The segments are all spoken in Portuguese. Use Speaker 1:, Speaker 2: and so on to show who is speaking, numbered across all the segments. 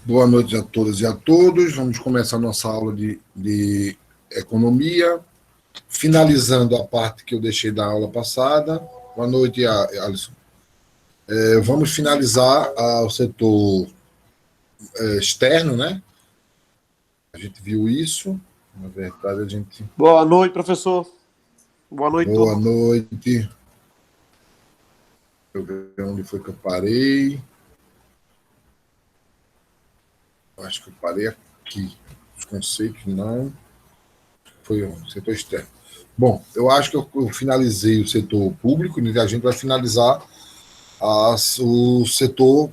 Speaker 1: Boa noite a todas e a todos. Vamos começar nossa aula de economia, finalizando a parte que eu deixei da aula passada. Boa noite, Alisson. Vamos finalizar o setor externo, né? A gente viu isso. Na verdade, a gente...
Speaker 2: Boa noite, professor. Boa noite,
Speaker 1: Boa
Speaker 2: turma.
Speaker 1: noite. Deixa eu ver onde foi que eu parei. Acho que eu parei aqui. Os conceitos não. Foi o setor externo. Bom, eu acho que eu finalizei o setor público, e a gente vai finalizar o setor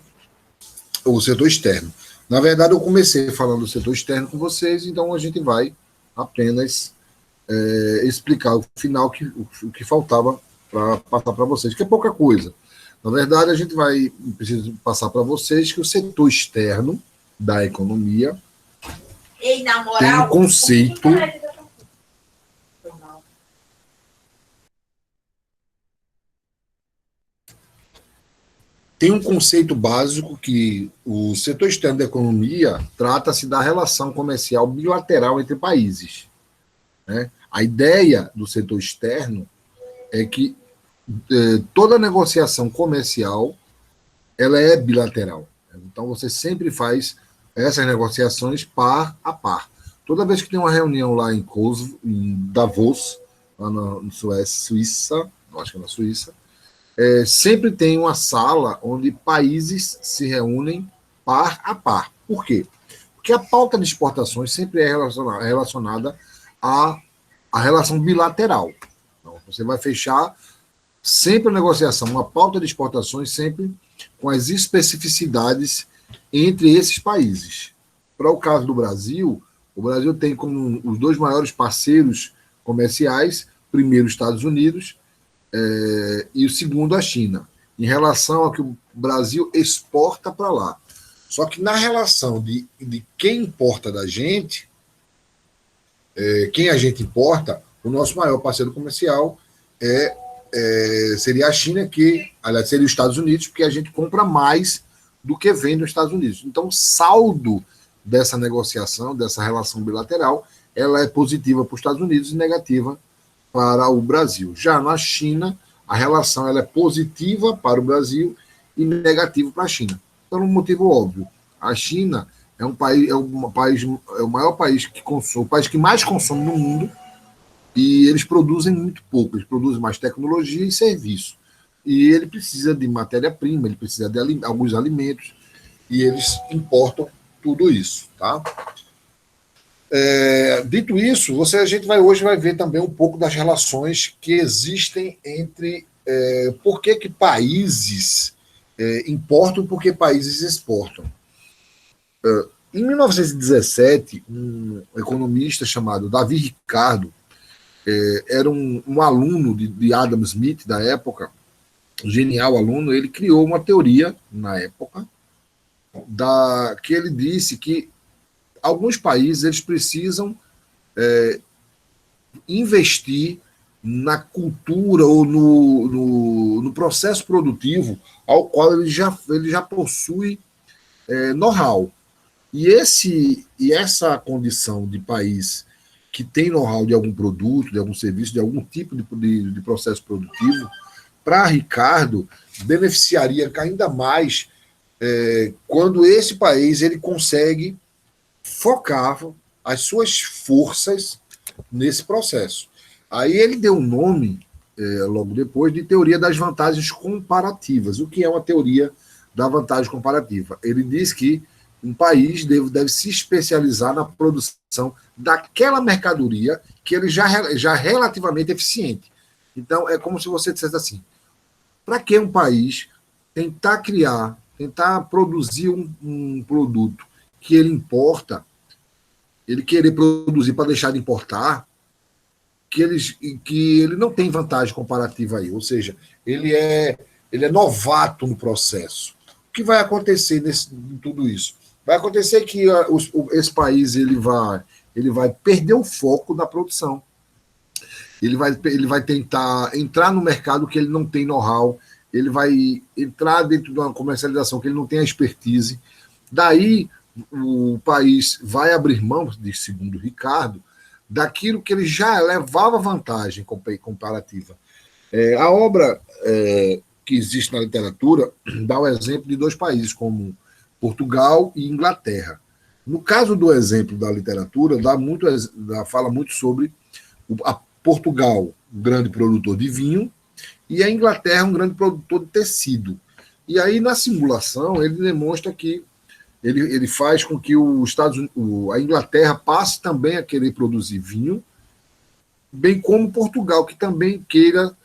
Speaker 1: externo. Na verdade, eu comecei falando do setor externo com vocês, então a gente vai apenas explicar o final, o que faltava para passar para vocês, que é pouca coisa. Na verdade, a gente precisa passar para vocês que o setor externo da economia tem um conceito... Tem um conceito básico que o setor externo da economia trata-se da relação comercial bilateral entre países, né? A ideia do setor externo é que toda negociação comercial ela é bilateral. Então, você sempre faz essas negociações par a par. Toda vez que tem uma reunião lá em Davos, lá na Suíça, acho que é na Suíça, sempre tem uma sala onde países se reúnem par a par. Por quê? Porque a pauta de exportações sempre é relacionada à relação bilateral. Então, você vai fechar sempre a negociação, uma pauta de exportações sempre com as especificidades entre esses países. Para o caso do Brasil, o Brasil tem como os dois maiores parceiros comerciais, primeiro os Estados Unidos, e o segundo a China, em relação ao que o Brasil exporta para lá. Só que na relação de quem importa da gente, quem a gente importa, o nosso maior parceiro comercial seria a China, que, aliás, seria os Estados Unidos, porque a gente compra mais do que vende nos Estados Unidos. Então, o saldo dessa negociação, dessa relação bilateral, ela é positiva para os Estados Unidos e negativa para o Brasil. Já na China, a relação ela é positiva para o Brasil e negativa para a China. Por um motivo óbvio. A China é o maior país que consome, o país que mais consome no mundo, e eles produzem muito pouco, eles produzem mais tecnologia e serviço. E ele precisa de matéria-prima, ele precisa de alguns alimentos, e eles importam tudo isso, tá? Dito isso, a gente hoje vai ver também um pouco das relações que existem entre por que países importam e por que países exportam. Em 1917, um economista chamado Davi Ricardo era um aluno de Adam Smith da época, um genial aluno. Ele criou uma teoria na época que ele disse que alguns países eles precisam investir na cultura ou no processo produtivo ao qual ele já possui know-how. E essa condição de país que tem know-how de algum produto, de algum serviço, de algum tipo de processo produtivo, para Ricardo, beneficiaria ainda mais quando esse país ele consegue focar as suas forças nesse processo. Aí ele deu um nome, logo depois, de teoria das vantagens comparativas. O que é uma teoria da vantagem comparativa? Ele diz que um país deve se especializar na produção daquela mercadoria que ele já é relativamente eficiente. Então, é como se você dissesse assim, para que um país tentar produzir um produto que ele importa, ele querer produzir para deixar de importar, que ele não tem vantagem comparativa aí, ou seja, ele é novato no processo. O que vai acontecer em tudo isso? Vai acontecer que esse país ele vai perder o foco da produção. Ele vai tentar entrar no mercado que ele não tem know-how, ele vai entrar dentro de uma comercialização que ele não tem a expertise. Daí, o país vai abrir mão, segundo o Ricardo, daquilo que ele já levava vantagem comparativa. A obra que existe na literatura dá o exemplo de dois países, como Portugal e Inglaterra. No caso do exemplo da literatura, fala muito sobre Portugal, um grande produtor de vinho, e a Inglaterra, um grande produtor de tecido. E aí, na simulação, ele demonstra que ele faz com que a Inglaterra passe também a querer produzir vinho, bem como Portugal, que também queira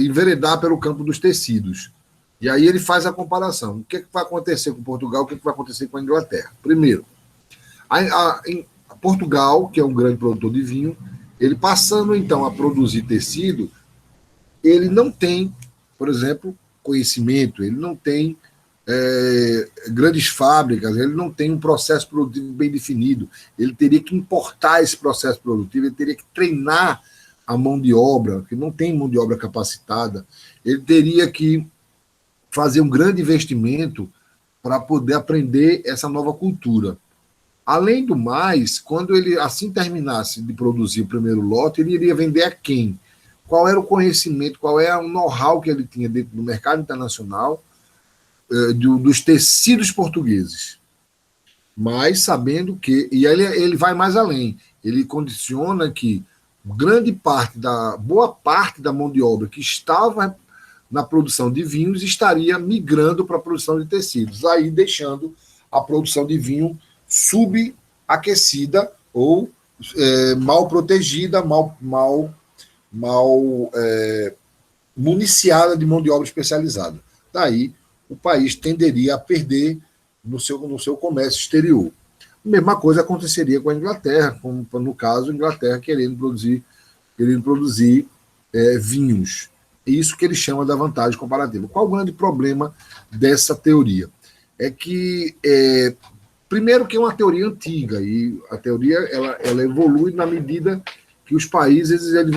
Speaker 1: enveredar pelo campo dos tecidos. E aí ele faz a comparação. O que vai acontecer com Portugal, o que vai acontecer com a Inglaterra? Primeiro, em Portugal, que é um grande produtor de vinho, ele passando então a produzir tecido, ele não tem, por exemplo, conhecimento, ele não tem grandes fábricas, ele não tem um processo produtivo bem definido, ele teria que importar esse processo produtivo, ele teria que treinar a mão de obra, que não tem mão de obra capacitada, ele teria que fazer um grande investimento para poder aprender essa nova cultura. Além do mais, quando ele assim terminasse de produzir o primeiro lote, ele iria vender a quem? Qual era o conhecimento, qual era o know-how que ele tinha dentro do mercado internacional dos tecidos portugueses. Mas sabendo que... E aí ele vai mais além. Ele condiciona que boa parte da mão de obra que estava na produção de vinhos estaria migrando para a produção de tecidos, aí deixando a produção de vinho subaquecida ou mal protegida, mal municiada de mão de obra especializada. Daí o país tenderia a perder no seu comércio exterior. A mesma coisa aconteceria com a Inglaterra, como no caso a Inglaterra querendo produzir vinhos. É isso que ele chama da vantagem comparativa. Qual o grande problema dessa teoria? É que, primeiro, que é uma teoria antiga, e a teoria ela evolui na medida que os países eles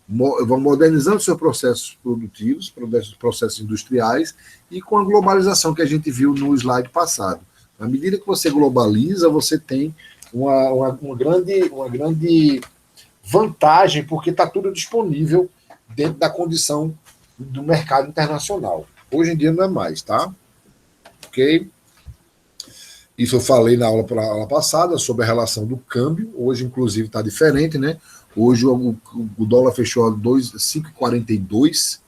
Speaker 1: vão modernizando seus processos produtivos, processos industriais, e com a globalização que a gente viu no slide passado. Na medida que você globaliza, você tem uma grande vantagem, porque está tudo disponível dentro da condição do mercado internacional. Hoje em dia não é mais, tá? Ok? Isso eu falei na aula passada sobre a relação do câmbio. Hoje, inclusive, está diferente, né? Hoje o dólar fechou a 5,42,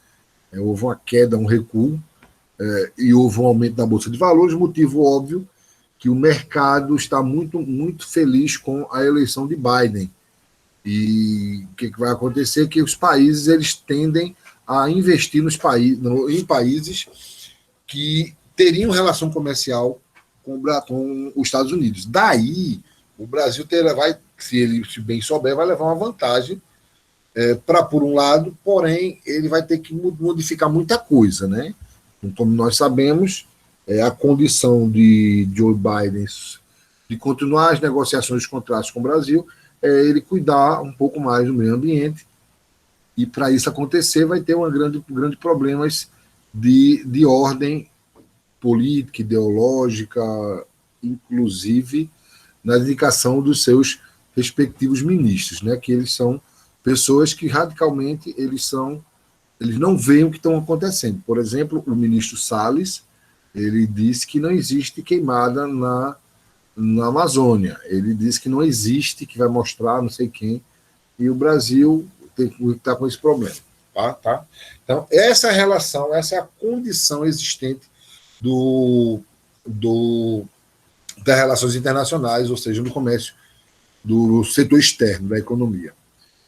Speaker 1: houve uma queda, um recuo, e houve um aumento da Bolsa de Valores, motivo óbvio que o mercado está muito, muito feliz com a eleição de Biden. E o que vai acontecer é que os países eles tendem a investir em países que teriam relação comercial com os Estados Unidos. Daí, o Brasil se ele bem souber, vai levar uma vantagem por um lado, porém, ele vai ter que modificar muita coisa, né? Como nós sabemos, a condição de Joe Biden de continuar as negociações dos contratos com o Brasil ele cuidar um pouco mais do meio ambiente, e para isso acontecer vai ter grande problemas de ordem política, ideológica, inclusive na dedicação dos seus respectivos ministros, né? Que eles são pessoas que radicalmente eles não veem o que estão acontecendo. Por exemplo, o ministro Salles, ele disse que não existe queimada na Amazônia. Ele disse que não existe, que vai mostrar não sei quem, e o Brasil está com esse problema. Tá? Então, essa é a relação, essa é a condição existente das relações internacionais, ou seja, do comércio, do setor externo da economia.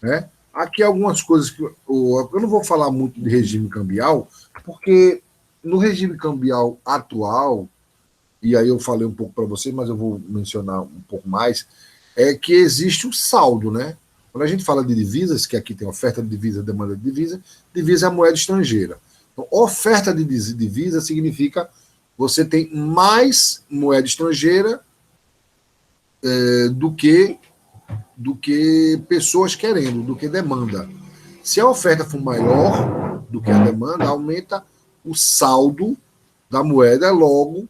Speaker 1: Né? Aqui algumas coisas que eu não vou falar muito de regime cambial, porque no regime cambial atual, e aí eu falei um pouco para vocês, mas eu vou mencionar um pouco mais, é que existe um saldo, né? Quando a gente fala de divisas, que aqui tem oferta de divisa, demanda de divisa, divisa é a moeda estrangeira. Então, oferta de divisa significa você tem mais moeda estrangeira do que pessoas querendo, do que demanda. Se a oferta for maior do que a demanda, aumenta o saldo da moeda, logo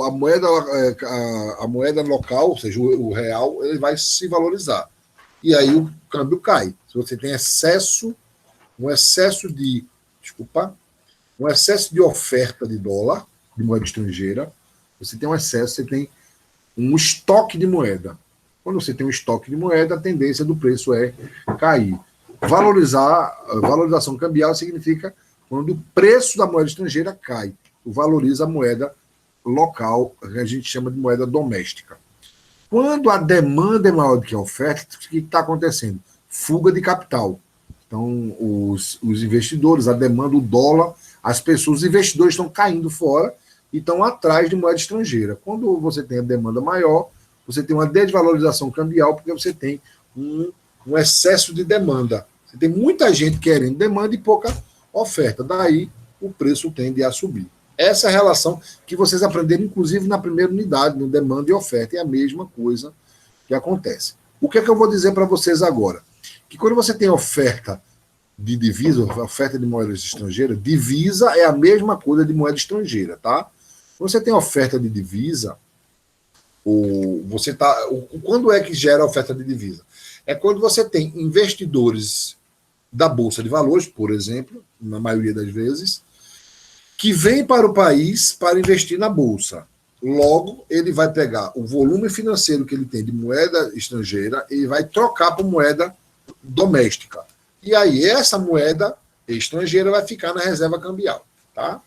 Speaker 1: a moeda local, ou seja, o real, ele vai se valorizar. E aí o câmbio cai. Se você tem um excesso de, desculpa, um excesso de oferta de dólar, de moeda estrangeira, você tem um excesso, você tem um estoque de moeda. Quando você tem um estoque de moeda, a tendência do preço é cair. Valorização cambial significa quando o preço da moeda estrangeira cai, valoriza a moeda local, que a gente chama de moeda doméstica. Quando a demanda é maior do que a oferta, o que está acontecendo? Fuga de capital. Então, os investidores, a demanda, o dólar, as pessoas, os investidores estão caindo fora e estão atrás de moeda estrangeira. Quando você tem a demanda maior, você tem uma desvalorização cambial, porque você tem um excesso de demanda. Você tem muita gente querendo demanda e pouca oferta. Daí, o preço tende a subir. Essa é a relação que vocês aprenderam, inclusive, na primeira unidade, no demanda e oferta. É a mesma coisa que acontece. O que é que eu vou dizer para vocês agora? Que quando você tem oferta de divisa, oferta de moedas estrangeiras, divisa é a mesma coisa de moeda estrangeira, tá? Quando você tem oferta de divisa, quando é que gera a oferta de divisa? É quando você tem investidores da Bolsa de Valores, por exemplo, na maioria das vezes, que vem para o país para investir na Bolsa. Logo, ele vai pegar o volume financeiro que ele tem de moeda estrangeira e vai trocar por moeda doméstica. E aí, essa moeda estrangeira vai ficar na reserva cambial. Tá?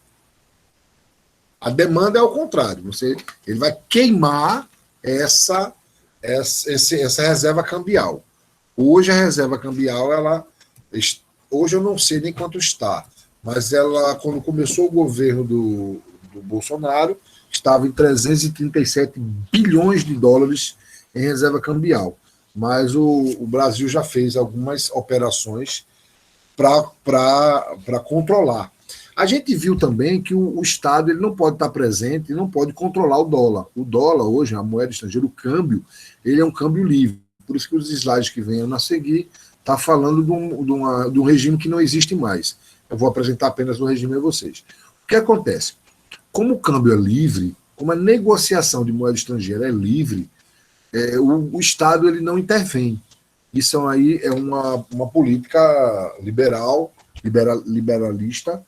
Speaker 1: A demanda é ao contrário. Ele vai queimar essa reserva cambial. Hoje, a reserva cambial, hoje eu não sei nem quanto está, mas ela, quando começou o governo do Bolsonaro, estava em 337 bilhões de dólares em reserva cambial. Mas o Brasil já fez algumas operações para controlar. A gente viu também que o Estado ele não pode estar presente e não pode controlar o dólar. O dólar hoje, a moeda estrangeira, o câmbio, ele é um câmbio livre. Por isso que os slides que venham a seguir está falando de um regime que não existe mais. Eu vou apresentar apenas o regime a vocês. O que acontece? Como o câmbio é livre, como a negociação de moeda estrangeira é livre, o Estado ele não intervém. Isso aí é uma política liberalista,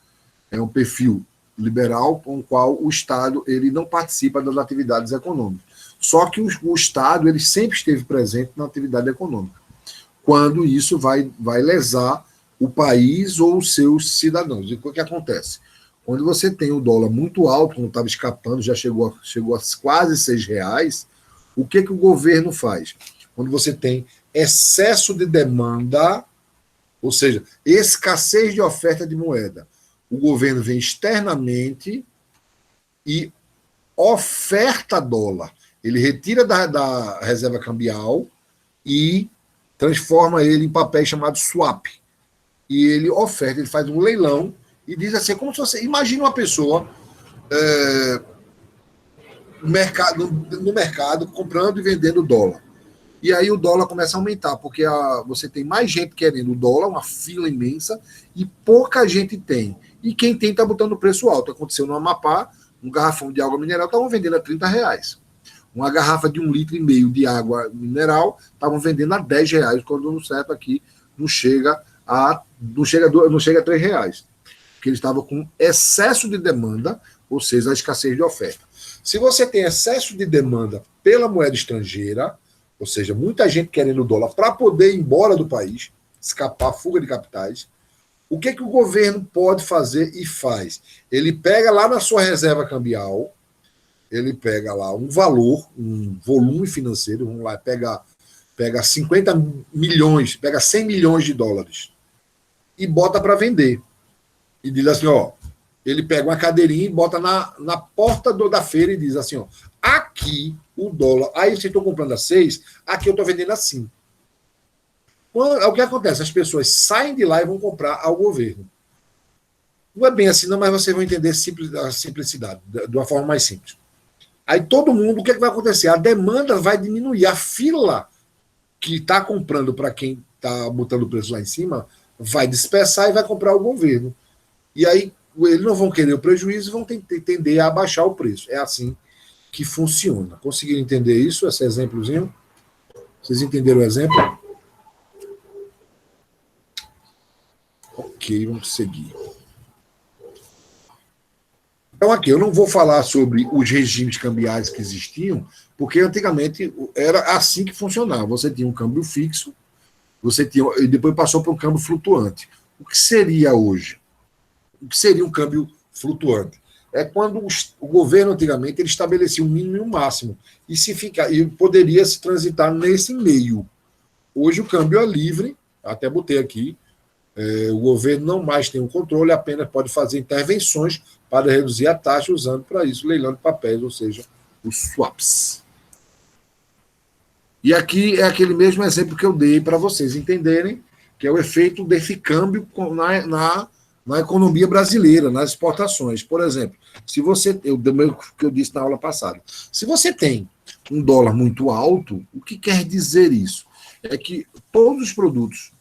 Speaker 1: é um perfil liberal com o qual o Estado ele não participa das atividades econômicas. Só que o Estado ele sempre esteve presente na atividade econômica, quando isso vai lesar o país ou os seus cidadãos. E o que acontece? Quando você tem o dólar muito alto, quando estava escapando, já chegou a quase R$6, o que o governo faz? Quando você tem excesso de demanda, ou seja, escassez de oferta de moeda, o governo vem externamente e oferta dólar. Ele retira da reserva cambial e transforma ele em papéis chamados swap. E ele oferta, ele faz um leilão e diz assim, como se você... Imagina uma pessoa no mercado comprando e vendendo dólar. E aí o dólar começa a aumentar, porque você tem mais gente querendo o dólar, uma fila imensa, e pouca gente tem. E quem tem está botando o preço alto. Aconteceu no Amapá, um garrafão de água mineral estavam vendendo a R$30. Uma garrafa de 1,5 litro de água mineral estavam vendendo a R$10, quando no certo aqui não chega a R$3. Porque eles estavam com excesso de demanda, ou seja, a escassez de oferta. Se você tem excesso de demanda pela moeda estrangeira, ou seja, muita gente querendo dólar para poder ir embora do país, escapar, fuga de capitais, o que o governo pode fazer e faz? Ele pega lá na sua reserva cambial, ele pega lá um valor, um volume financeiro, vamos lá, pega 50 milhões, pega 100 milhões de dólares e bota para vender. E diz assim, ó, ele pega uma cadeirinha e bota na porta da feira e diz assim, ó, aqui o dólar, aí vocês estão comprando a 6, aqui eu estou vendendo a 5. O que acontece? As pessoas saem de lá e vão comprar ao governo. Não é bem assim, não, mas vocês vão entender a simplicidade, de uma forma mais simples. Aí todo mundo, o que vai acontecer? A demanda vai diminuir, a fila que está comprando para quem está botando o preço lá em cima vai dispersar e vai comprar o governo. E aí eles não vão querer o prejuízo e vão tender a abaixar o preço. É assim que funciona. Conseguiram entender isso, esse exemplozinho? Vocês entenderam o exemplo? Ok, vamos seguir. Então, aqui, eu não vou falar sobre os regimes cambiais que existiam, porque antigamente era assim que funcionava. Você tinha um câmbio fixo, e depois passou para um câmbio flutuante. O que seria hoje? O que seria um câmbio flutuante? É quando o governo, antigamente, ele estabelecia um mínimo e um máximo, e poderia se transitar nesse meio. Hoje o câmbio é livre, até botei aqui, o governo não mais tem o controle, apenas pode fazer intervenções para reduzir a taxa, usando para isso leilão de papéis, ou seja, os swaps. E aqui é aquele mesmo exemplo que eu dei para vocês entenderem, que é o efeito desse câmbio na economia brasileira, nas exportações. Por exemplo, se você, que eu disse na aula passada, se você tem um dólar muito alto, o que quer dizer isso? É que todos os produtos,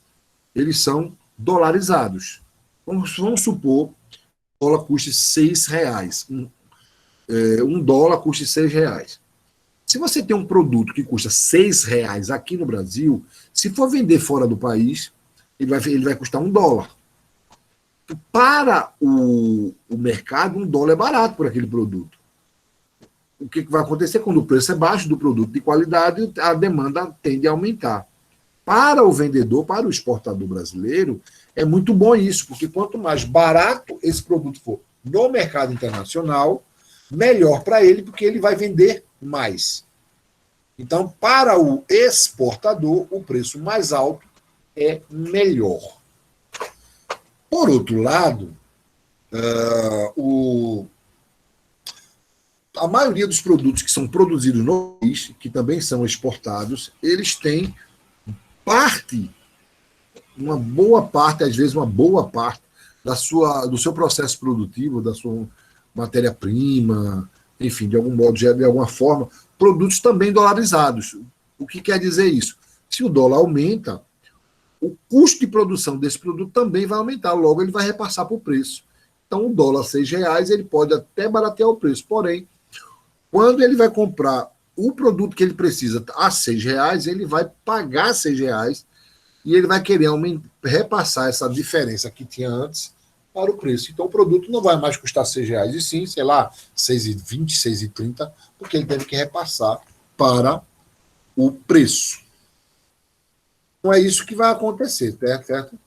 Speaker 1: eles são dolarizados. Vamos supor que o dólar custe R$6. Um dólar custe R$6. Se você tem um produto que custa R$6 aqui no Brasil, se for vender fora do país, ele vai custar $1. Para o mercado, $1 é barato por aquele produto. O que vai acontecer? Quando o preço é baixo do produto de qualidade, a demanda tende a aumentar. Para o vendedor, para o exportador brasileiro, é muito bom isso, porque quanto mais barato esse produto for no mercado internacional, melhor para ele, porque ele vai vender mais. Então, para o exportador, o preço mais alto é melhor. Por outro lado, a maioria dos produtos que são produzidos no país, que também são exportados, eles têm uma boa parte, às vezes uma boa parte, do seu processo produtivo, da sua matéria-prima, enfim, de algum modo, de alguma forma, produtos também dolarizados. O que quer dizer isso? Se o dólar aumenta, o custo de produção desse produto também vai aumentar, logo ele vai repassar para o preço. Então, o dólar R$6, ele pode até baratear o preço, porém, quando ele vai comprar o produto que ele precisa a R$6, ele vai pagar R$6 e ele vai querer repassar essa diferença que tinha antes para o preço. Então, o produto não vai mais custar R$6, e sim, sei lá, R$6,20, R$6,30, porque ele teve que repassar para o preço. Então, é isso que vai acontecer, certo?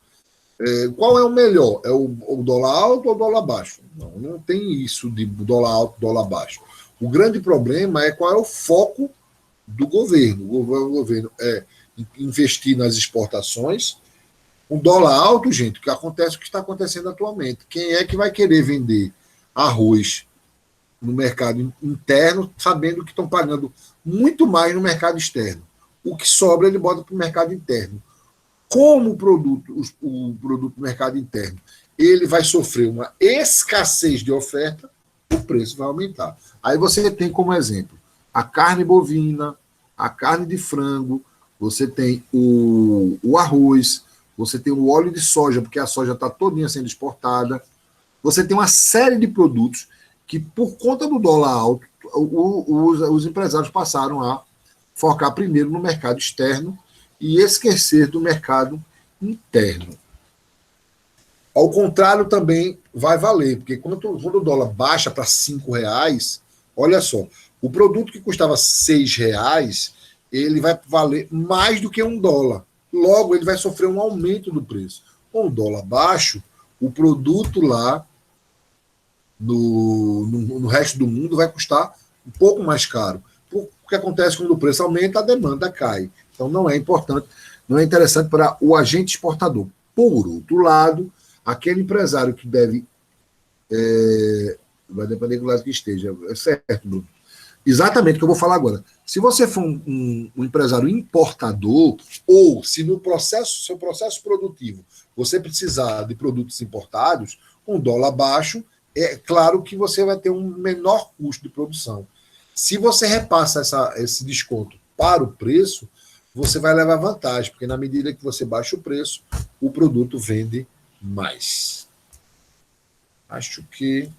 Speaker 1: Qual é o melhor? É o dólar alto ou o dólar baixo? Não tem isso de dólar alto, dólar baixo. O grande problema é qual é o foco do governo. O governo é investir nas exportações. Um dólar alto, gente, o que está acontecendo atualmente? Quem é que vai querer vender arroz no mercado interno, sabendo que estão pagando muito mais no mercado externo? O que sobra, ele bota para o mercado interno. Como o produto do mercado interno, ele vai sofrer uma escassez de oferta, o preço vai aumentar. Aí você tem como exemplo a carne bovina, a carne de frango, você tem o arroz, você tem o óleo de soja, porque a soja está todinha sendo exportada. Você tem uma série de produtos que, por conta do dólar alto, os empresários passaram a focar primeiro no mercado externo e esquecer do mercado interno. Ao contrário, também vai valer, porque quando o dólar baixa para R$5, olha só, o produto que custava R$6, ele vai valer mais do que $1. Logo, ele vai sofrer um aumento do preço. Com o dólar baixo, o produto lá no resto do mundo vai custar um pouco mais caro. O que acontece quando o preço aumenta, a demanda cai. Então, não é importante, não é interessante para o agente exportador. Por outro lado, aquele empresário que deve... vai depender do lado que esteja. É certo, Bruno. Exatamente o que eu vou falar agora. Se você for um empresário importador, ou se no seu processo produtivo você precisar de produtos importados, com dólar baixo, é claro que você vai ter um menor custo de produção. Se você repassa esse desconto para o preço, você vai levar vantagem, porque na medida que você baixa o preço, o produto vende mais. Acho que...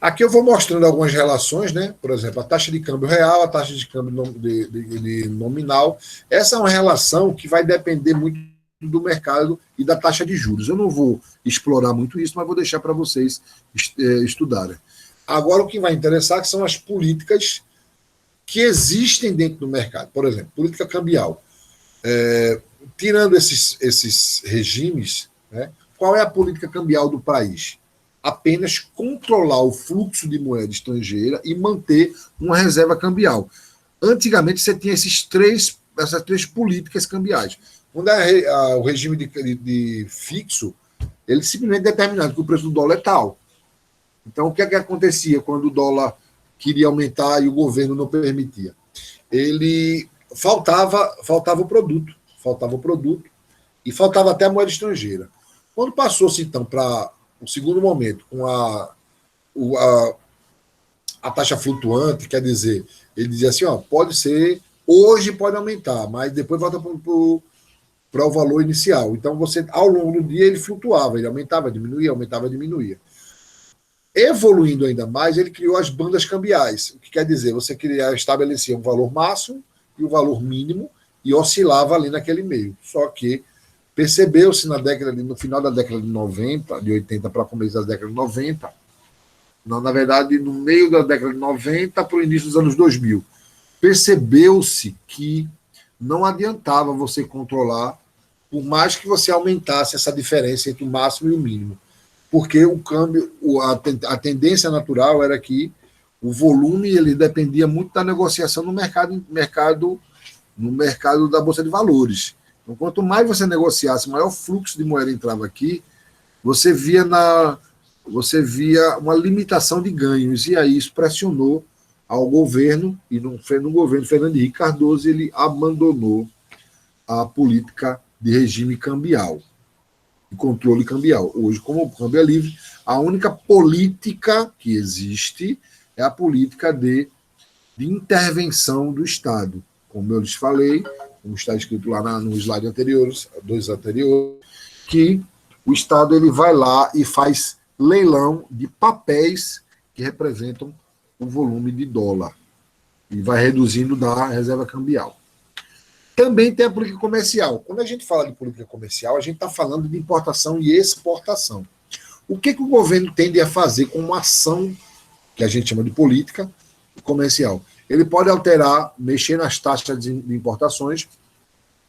Speaker 1: Aqui eu vou mostrando algumas relações, né? Por exemplo, a taxa de câmbio real, a taxa de câmbio de nominal. Essa é uma relação que vai depender muito do mercado e da taxa de juros. Eu não vou explorar muito isso, mas vou deixar para vocês estudarem. Agora, o que vai interessar são as políticas que existem dentro do mercado. Por exemplo, política cambial. Tirando esses regimes, né, qual é a política cambial do país? Apenas controlar o fluxo de moeda estrangeira e manter uma reserva cambial. Antigamente, você tinha essas três políticas cambiais. Quando o regime de fixo, ele simplesmente determinava que o preço do dólar é tal. Então, o que é que acontecia quando o dólar queria aumentar e o governo não permitia? Ele faltava o produto e faltava até a moeda estrangeira. Quando passou-se, então, para o segundo momento, com a taxa flutuante, quer dizer, ele dizia assim, pode ser, hoje pode aumentar, mas depois volta para o valor inicial. Então, você, ao longo do dia, ele flutuava, ele aumentava, diminuía, aumentava, diminuía. Evoluindo ainda mais, ele criou as bandas cambiais, o que quer dizer, você estabelecia um valor máximo e um valor mínimo e oscilava ali naquele meio. Só que percebeu-se no final da década de 90, de 80 para o começo da década de 90, na verdade, no meio da década de 90 para o início dos anos 2000, percebeu-se que não adiantava você controlar, por mais que você aumentasse essa diferença entre o máximo e o mínimo. Porque o câmbio, a tendência natural era que o volume ele dependia muito da negociação no mercado da Bolsa de Valores. Então, quanto mais você negociasse, maior fluxo de moeda entrava aqui, você via uma limitação de ganhos, e aí isso pressionou ao governo, e no governo Fernando Henrique Cardoso ele abandonou a política de regime cambial, de controle cambial. Hoje, como o câmbio é livre, a única política que existe é a política de intervenção do Estado. Como eu lhes falei, como está escrito lá no slide dois anteriores, que o Estado ele vai lá e faz leilão de papéis que representam o volume de dólar e vai reduzindo da reserva cambial. Também tem a política comercial. Quando a gente fala de política comercial, a gente está falando de importação e exportação. O que o governo tende a fazer com uma ação que a gente chama de política comercial? Ele pode alterar, mexer nas taxas de importações,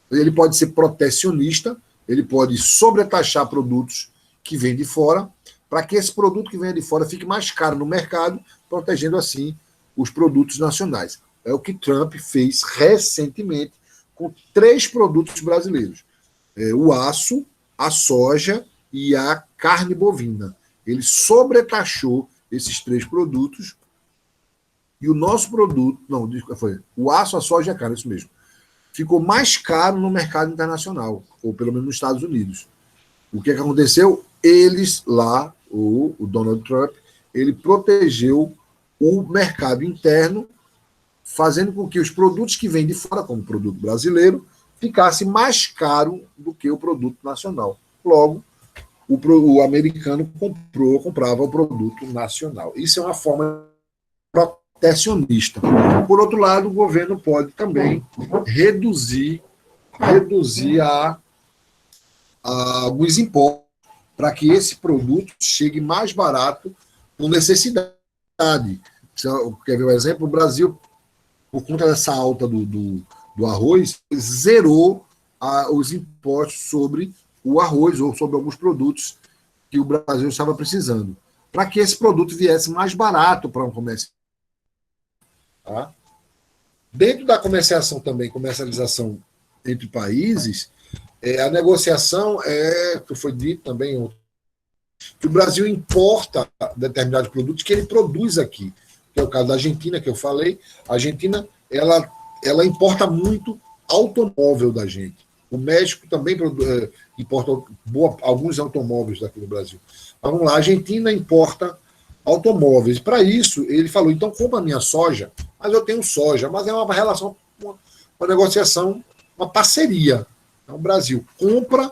Speaker 1: ele pode ser protecionista, ele pode sobretaxar produtos que vêm de fora, para que esse produto que vem de fora fique mais caro no mercado, protegendo assim os produtos nacionais. É o que Trump fez recentemente com 3 produtos brasileiros: o aço, a soja e a carne bovina. Ele sobretaxou esses 3 produtos e o nosso produto, foi o aço, a soja e a carne, isso mesmo, ficou mais caro no mercado internacional, ou pelo menos nos Estados Unidos. O que aconteceu? Eles lá, o Donald Trump, ele protegeu o mercado interno, fazendo com que os produtos que vêm de fora, como o produto brasileiro, ficasse mais caro do que o produto nacional. Logo, o americano comprava o produto nacional. Isso é uma forma protecionista. Por outro lado, o governo pode também reduzir alguns impostos para que esse produto chegue mais barato por necessidade. Quer ver um exemplo? O Brasil, por conta dessa alta do arroz, zerou os impostos sobre o arroz ou sobre alguns produtos que o Brasil estava precisando, para que esse produto viesse mais barato para um comércio. Tá? Dentro da comercialização entre países, a negociação que foi dito também, que o Brasil importa determinados produtos que ele produz aqui, que é o caso da Argentina, que eu falei. A Argentina ela importa muito automóvel da gente. O México também importa alguns automóveis daqui do Brasil. Mas vamos lá, a Argentina importa automóveis. Para isso, ele falou, então compra a minha soja, mas eu tenho soja, mas é uma relação, uma negociação, uma parceria. Então, o Brasil compra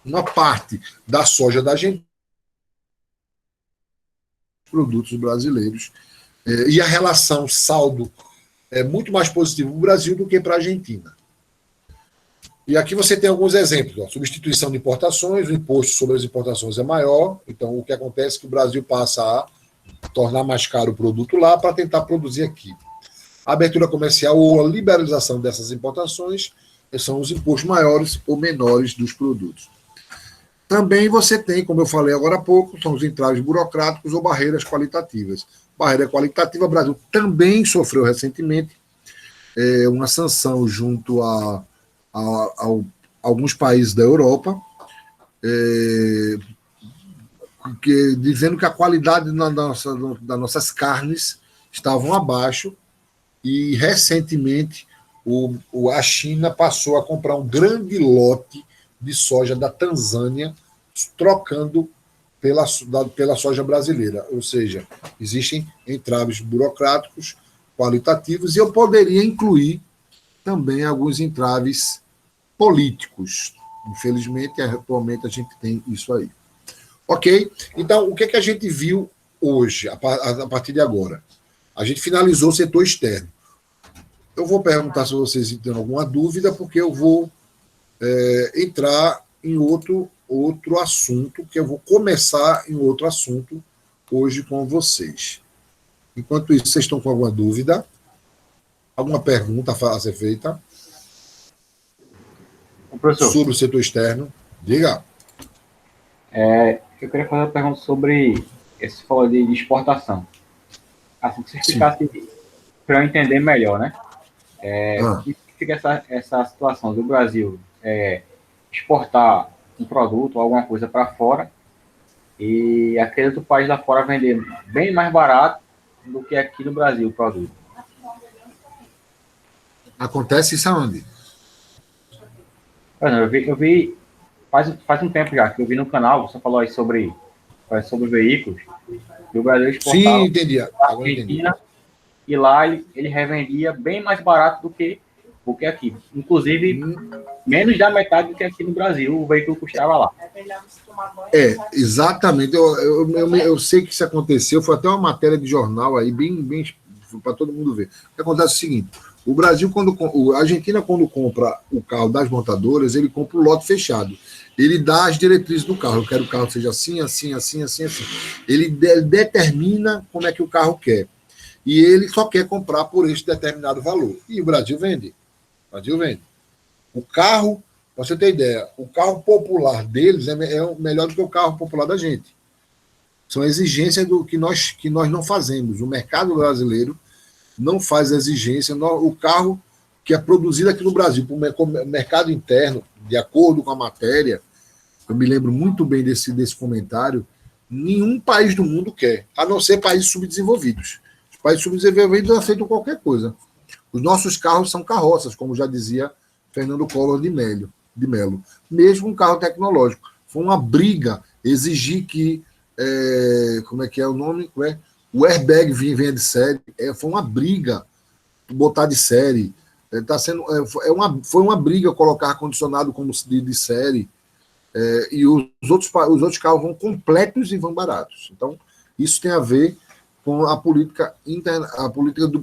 Speaker 1: uma parte da soja da Argentina, produtos brasileiros, e a relação saldo é muito mais positiva para o Brasil do que para a Argentina. E aqui você tem alguns exemplos. Ó. Substituição de importações, o imposto sobre as importações é maior, então o que acontece é que o Brasil passa a tornar mais caro o produto lá para tentar produzir aqui. A abertura comercial ou a liberalização dessas importações são os impostos maiores ou menores dos produtos. Também você tem, como eu falei agora há pouco, são os entraves burocráticos ou barreiras qualitativas. Barreira qualitativa, o Brasil também sofreu recentemente uma sanção junto a alguns países da Europa, dizendo que a qualidade das nossas carnes estavam abaixo, e recentemente a China passou a comprar um grande lote de soja da Tanzânia, trocando pela soja brasileira. Ou seja, existem entraves burocráticos, qualitativos, e eu poderia incluir também alguns entraves políticos. Infelizmente, atualmente a gente tem isso aí. Ok? Então, o que a gente viu hoje, a partir de agora? A gente finalizou o setor externo. Eu vou perguntar se vocês têm alguma dúvida, porque eu vou entrar em outro assunto, que eu vou começar em outro assunto hoje com vocês. Enquanto isso, vocês estão com alguma dúvida? Alguma pergunta a ser feita? Sobre o setor externo? Diga.
Speaker 3: Eu queria fazer uma pergunta sobre esse falou de exportação. Assim, que você explicasse para eu entender melhor, né? O que fica essa situação do Brasil exportar um produto ou alguma coisa para fora e aquele outro país lá fora vender bem mais barato do que aqui no Brasil o produto?
Speaker 1: Acontece isso aonde?
Speaker 3: Eu vi faz um tempo já que eu vi no canal, você falou aí sobre veículos, e o Brasil exportava.
Speaker 1: Sim, entendi.
Speaker 3: Agora Argentina, entendi. E lá ele revendia bem mais barato do que aqui. Inclusive, menos da metade do que aqui no Brasil o veículo custava lá.
Speaker 1: Exatamente. Eu sei que isso aconteceu, foi até uma matéria de jornal aí, bem para todo mundo ver. O que acontece é o seguinte: o Brasil, a Argentina, quando compra o carro das montadoras, ele compra o lote fechado. Ele dá as diretrizes do carro. Eu quero que o carro seja assim, assim, assim, assim, assim. Ele determina como é que o carro quer. E ele só quer comprar por este determinado valor. E o Brasil vende. O carro, para você ter ideia, o carro popular deles é melhor do que o carro popular da gente. São exigências do que nós não fazemos. O mercado brasileiro não faz exigência. O carro que é produzido aqui no Brasil para o mercado interno, de acordo com a matéria, eu me lembro muito bem desse comentário, nenhum país do mundo quer, a não ser países subdesenvolvidos. Os países subdesenvolvidos aceitam qualquer coisa. Os nossos carros são carroças, como já dizia Fernando Collor de Mello. Mesmo um carro tecnológico. Foi uma briga exigir que, como é que é o nome? O airbag venha de série. Foi uma briga botar de série. Foi uma briga colocar ar-condicionado como de série. E os outros carros vão completos e vão baratos. Então, isso tem a ver com a política interna,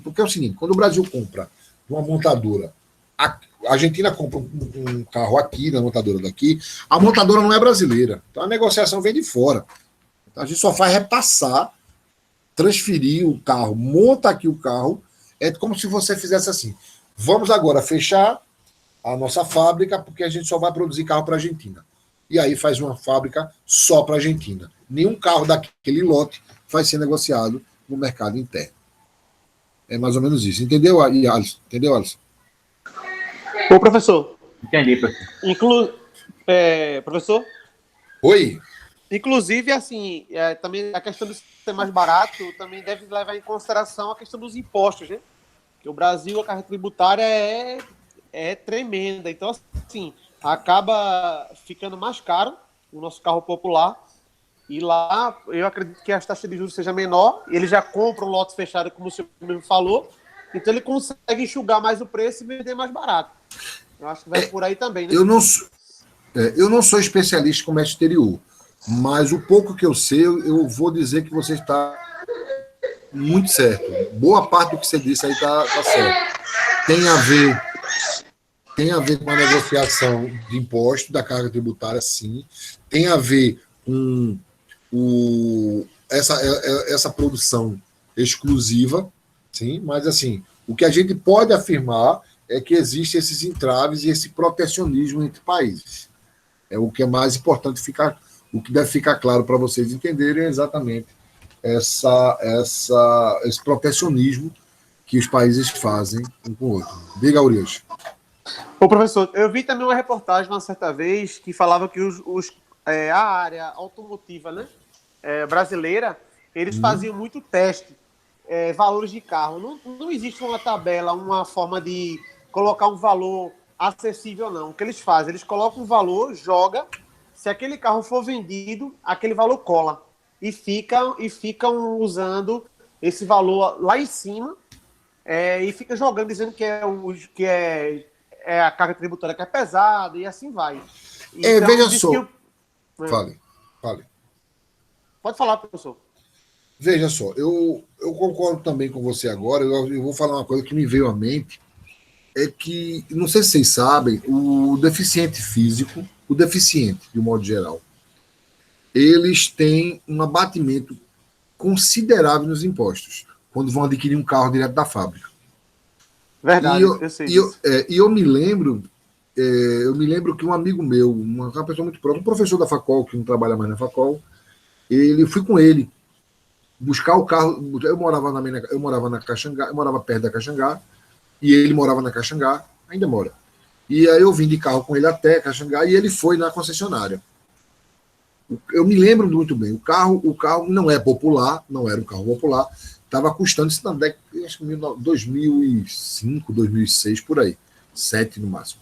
Speaker 1: porque é o seguinte: quando o Brasil compra uma montadora, a Argentina compra um carro aqui, na montadora daqui, a montadora não é brasileira. Então, a negociação vem de fora. Então, a gente só faz repassar, transferir o carro, monta aqui o carro. É como se você fizesse assim: vamos agora fechar a nossa fábrica, porque a gente só vai produzir carro para a Argentina. E aí faz uma fábrica só para a Argentina. Nenhum carro daquele lote vai ser negociado no mercado interno. É mais ou menos isso. Entendeu, Alisson?
Speaker 2: Ô, professor.
Speaker 3: Entendi, professor.
Speaker 2: Professor?
Speaker 1: Oi.
Speaker 2: Inclusive, assim, também a questão de ser mais barato também deve levar em consideração a questão dos impostos, né? Porque o Brasil, a carga tributária é tremenda. Então, assim, acaba ficando mais caro o nosso carro popular. E lá, eu acredito que a taxa de juros seja menor. Ele já compra um lote fechado, como o senhor mesmo falou. Então, ele consegue enxugar mais o preço e vender mais barato. Eu acho que vai por aí também, né?
Speaker 1: Eu não sou especialista em comércio exterior, mas o pouco que eu sei, eu vou dizer que você está muito certo. Boa parte do que você disse aí está certo. Tem a ver com a negociação de imposto da carga tributária, sim. Tem a ver com essa produção exclusiva, sim. Mas, assim, o que a gente pode afirmar é que existem esses entraves e esse protecionismo entre países. É o que é mais importante ficar, o que deve ficar claro para vocês entenderem é exatamente esse protecionismo que os países fazem um com o outro. Diga, Urias.
Speaker 2: Ô, professor, eu vi também uma reportagem uma certa vez que falava que a área automotiva, né, brasileira, eles faziam muito teste, valores de carro. Não existe uma tabela, uma forma de colocar um valor acessível, não. O que eles fazem? Eles colocam um valor, joga, se aquele carro for vendido, aquele valor cola. E ficam usando esse valor lá em cima e fica jogando, dizendo que é a carga tributária que é pesada e assim vai. Então,
Speaker 1: veja só. Fale.
Speaker 2: Pode falar, professor.
Speaker 1: Veja só, eu concordo também com você agora. Eu vou falar uma coisa que me veio à mente. É que, não sei se vocês sabem, o deficiente físico, o deficiente, de um modo geral, eles têm um abatimento considerável nos impostos, quando vão adquirir um carro direto da fábrica.
Speaker 2: Verdade, eu sei disso.
Speaker 1: Eu me lembro que um amigo meu, uma pessoa muito próxima, um professor da Facol, que não trabalha mais na Facol, fui com ele buscar o carro. Eu morava na Caxangá, eu morava perto da Caxangá, e ele morava na Caxangá, ainda mora. E aí eu vim de carro com ele até Caxangá e ele foi na concessionária. Eu me lembro muito bem, o carro não é popular, não era um carro popular, estava custando isso na década, acho que 2005, 2006, por aí, 7 no máximo.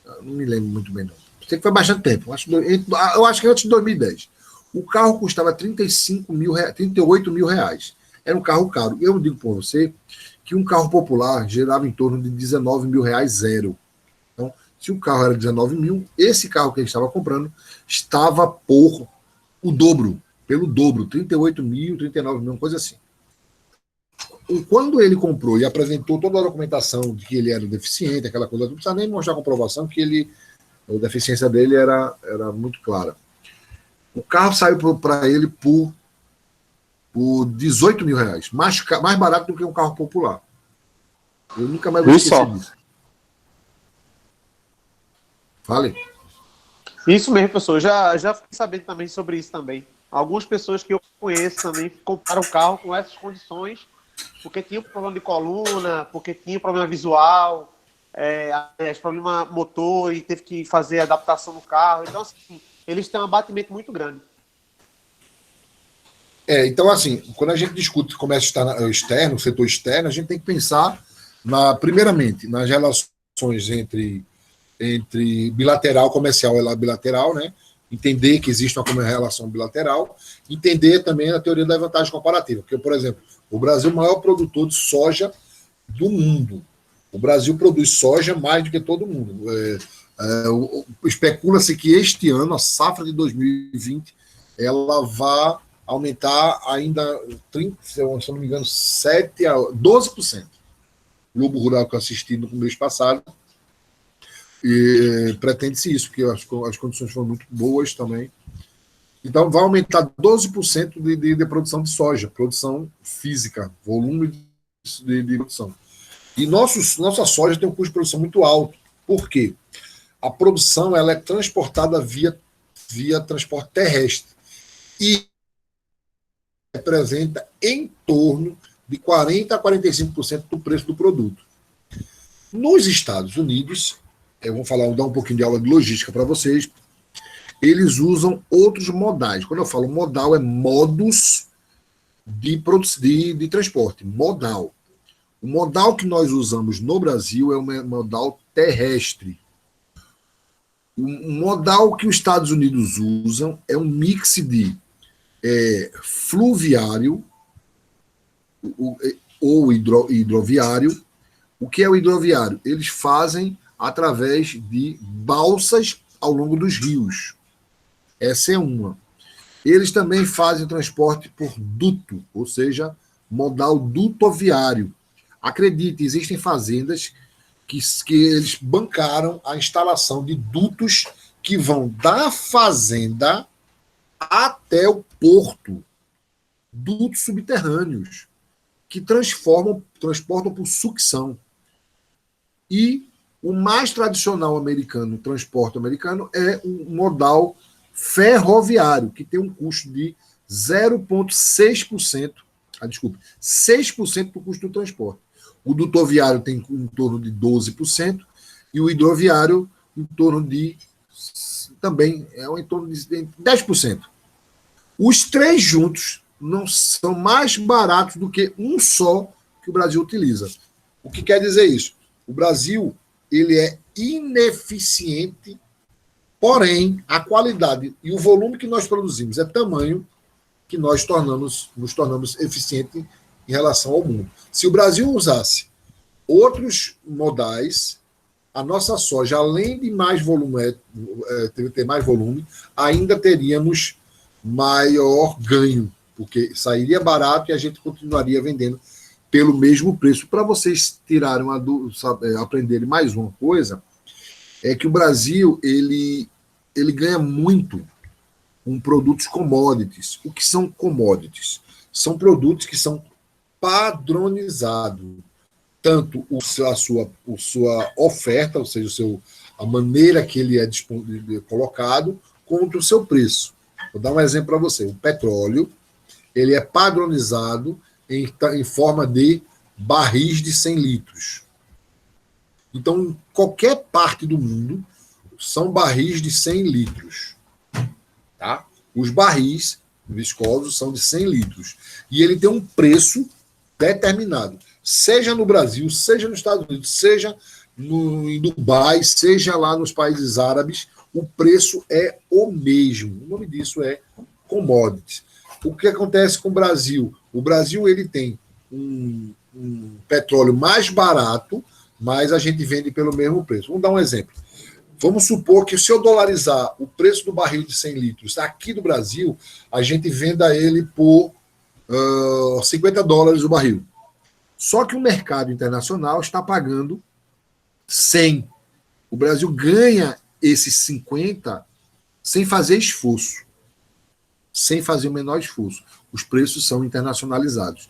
Speaker 1: Eu não me lembro muito bem, não. Sei que foi bastante tempo, eu acho que antes de 2010. O carro custava 38 mil reais. Era um carro caro. Eu digo para você que um carro popular gerava em torno de 19 mil reais zero. Então, se o carro era 19 mil, esse carro que ele estava comprando estava por pelo dobro, 38 mil, 39 mil, uma coisa assim. E quando ele comprou e apresentou toda a documentação de que ele era deficiente, aquela coisa, não precisa nem mostrar a comprovação que a deficiência dele era muito clara. O carro saiu para ele por 18 mil reais, mais barato do que um carro popular. Eu nunca mais vou esquecer disso. Fale.
Speaker 2: Isso mesmo, professor. Já fiquei sabendo também sobre isso também. Algumas pessoas que eu conheço também compraram o carro com essas condições, porque tinha problema de coluna, porque tinha problema visual, problema motor e teve que fazer adaptação no carro. Então, assim, eles têm um abatimento muito grande.
Speaker 1: Então, assim, quando a gente discute comércio externo, setor externo, a gente tem que pensar, primeiramente, nas relações entre bilateral, comercial e bilateral, né? Entender que existe uma relação bilateral, entender também a teoria da vantagem comparativa. Porque, por exemplo, o Brasil é o maior produtor de soja do mundo. O Brasil produz soja mais do que todo mundo. Especula-se que este ano, a safra de 2020, ela vai aumentar ainda, se eu não me engano, 7% a 12%. O Globo Rural que eu assisti no mês passado, e pretende-se isso, porque as condições foram muito boas também. Então, vai aumentar 12% de produção de soja, produção física, volume de produção. E nossa soja tem um custo de produção muito alto. Por quê? A produção ela é transportada via transporte terrestre e representa em torno de 40% a 45% do preço do produto. Nos Estados Unidos, eu vou dar um pouquinho de aula de logística para vocês, eles usam outros modais. Quando eu falo modal, é modos de transporte, modal. O modal que nós usamos no Brasil é um modal terrestre. O modal que os Estados Unidos usam é um mix de fluviário ou hidroviário. O que é o hidroviário? Eles fazem através de balsas ao longo dos rios. Essa é uma. Eles também fazem transporte por duto, ou seja, modal dutoviário. Acredite, existem fazendas que eles bancaram a instalação de dutos que vão da fazenda até o porto. Dutos subterrâneos que transportam por sucção. E o mais tradicional americano, o transporte americano, é o modal ferroviário, que tem um custo de 0,6%, 6% do custo do transporte. O dutoviário tem em torno de 12% e o hidroviário em torno de também em torno de 10%. Os três juntos não são mais baratos do que um só que o Brasil utiliza. O que quer dizer isso? O Brasil ele é ineficiente, porém a qualidade e o volume que nós produzimos é tamanho que nós nos tornamos eficientes em relação ao mundo. Se o Brasil usasse outros modais, a nossa soja, além de mais volume, ter mais volume, ainda teríamos maior ganho, porque sairia barato e a gente continuaria vendendo pelo mesmo preço. Para vocês tirarem aprenderem mais uma coisa, é que o Brasil ele ganha muito com produtos commodities. O que são commodities? São produtos que são padronizados, tanto a sua oferta, ou seja, a maneira que ele é colocado, quanto o seu preço. Vou dar um exemplo para você. O petróleo ele é padronizado em forma de barris de 100 litros. Então, em qualquer parte do mundo, são barris de 100 litros. Tá? Os barris viscosos são de 100 litros. E ele tem um preço determinado. Seja no Brasil, seja nos Estados Unidos, seja em Dubai, seja lá nos países árabes, o preço é o mesmo. O nome disso é commodities. O que acontece com o Brasil? O Brasil ele tem um petróleo mais barato, mas a gente vende pelo mesmo preço. Vamos dar um exemplo. Vamos supor que se eu dolarizar o preço do barril de 100 litros aqui do Brasil, a gente venda ele por $50 o barril. Só que o mercado internacional está pagando 100. O Brasil ganha esses 50 sem fazer esforço. Sem fazer o menor esforço. Os preços são internacionalizados.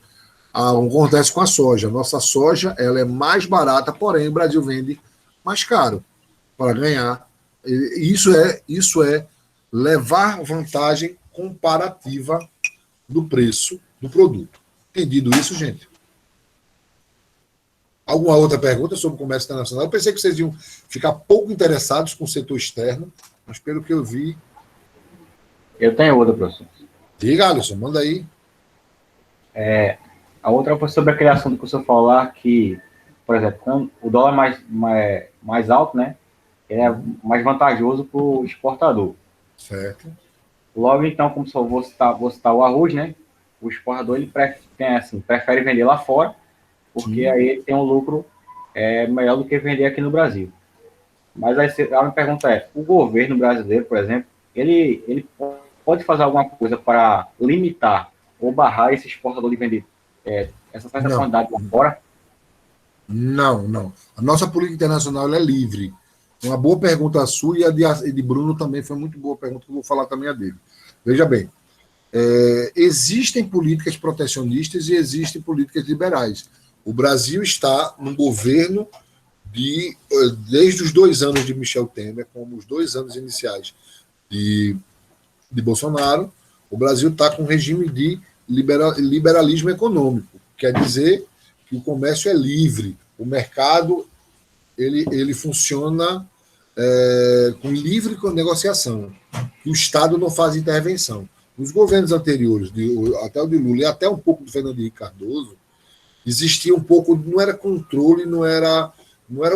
Speaker 1: Acontece com a soja. Nossa soja ela é mais barata, porém o Brasil vende mais caro para ganhar. Isso é levar vantagem comparativa do preço do produto. Entendido isso, gente? Alguma outra pergunta sobre o comércio internacional? Eu pensei que vocês iam ficar pouco interessados com o setor externo, mas pelo que eu vi...
Speaker 3: Eu tenho outra, professor.
Speaker 1: Diga, Alisson, manda aí.
Speaker 3: A outra foi sobre a criação do que o senhor falou lá, que, por exemplo, quando o dólar mais alto, né, ele é mais vantajoso para o exportador.
Speaker 1: Certo.
Speaker 3: Logo, então, como só vou citar o arroz, né, o exportador ele prefere vender lá fora, porque aí ele tem um lucro melhor do que vender aqui no Brasil. Mas aí a minha pergunta é, o governo brasileiro, por exemplo, ele pode fazer alguma coisa para limitar ou barrar esse exportador de vender essa certa quantidade lá fora?
Speaker 1: Não. A nossa política internacional é livre. Uma boa pergunta sua e a de Bruno também foi muito boa pergunta, que eu vou falar também a dele. Veja bem, existem políticas protecionistas e existem políticas liberais. O Brasil está num governo desde os 2 anos de Michel Temer, como os 2 anos iniciais de Bolsonaro, o Brasil está com um regime de liberalismo econômico. Quer dizer que o comércio é livre, o mercado ele funciona com livre negociação, o Estado não faz intervenção. Nos governos anteriores, até o de Lula e até um pouco do Fernando Henrique Cardoso, existia um pouco, não era controle, não era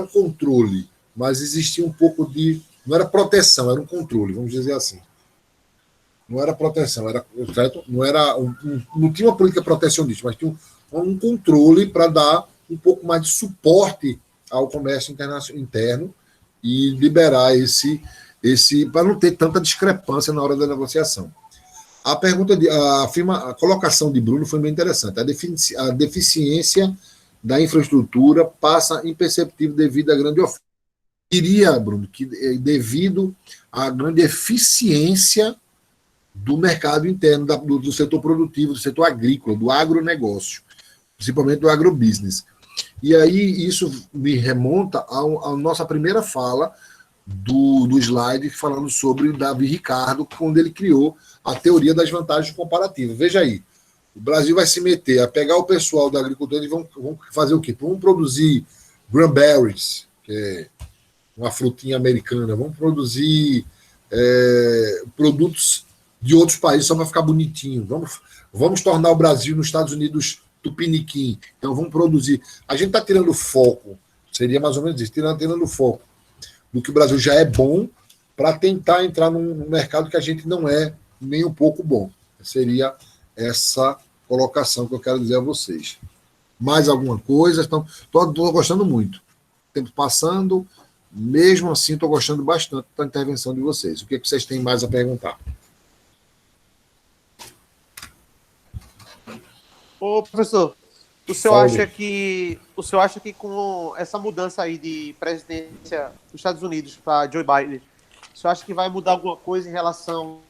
Speaker 1: um controle, mas existia um pouco de, não era proteção, era um controle, vamos dizer assim. Não era proteção, certo? Não tinha uma política protecionista, mas tinha um controle para dar um pouco mais de suporte ao comércio interno e liberar esse para não ter tanta discrepância na hora da negociação. A colocação de Bruno foi bem interessante. A deficiência da infraestrutura passa imperceptível devido à grande oferta. Diria, Bruno, que devido à grande eficiência do mercado interno, do setor produtivo, do setor agrícola, do agronegócio, principalmente do agrobusiness. E aí isso me remonta à nossa primeira fala do slide falando sobre o Davi Ricardo, quando ele criou a teoria das vantagens comparativas. Veja aí, o Brasil vai se meter a pegar o pessoal da agricultura e vão fazer o quê? Vamos produzir cranberries, que é uma frutinha americana, vamos produzir produtos de outros países só para ficar bonitinho, vamos tornar o Brasil nos Estados Unidos tupiniquim, então vamos produzir. A gente está tirando foco, seria mais ou menos isso, tirando foco do que o Brasil já é bom para tentar entrar num mercado que a gente não é nem um pouco bom. Seria essa colocação que eu quero dizer a vocês. Mais alguma coisa? Estou gostando muito. Tempo passando, mesmo assim estou gostando bastante da intervenção de vocês. O que vocês têm mais a perguntar?
Speaker 2: Ô, professor, o senhor acha que com essa mudança aí de presidência dos Estados Unidos para Joe Biden, o senhor acha que vai mudar alguma coisa em relação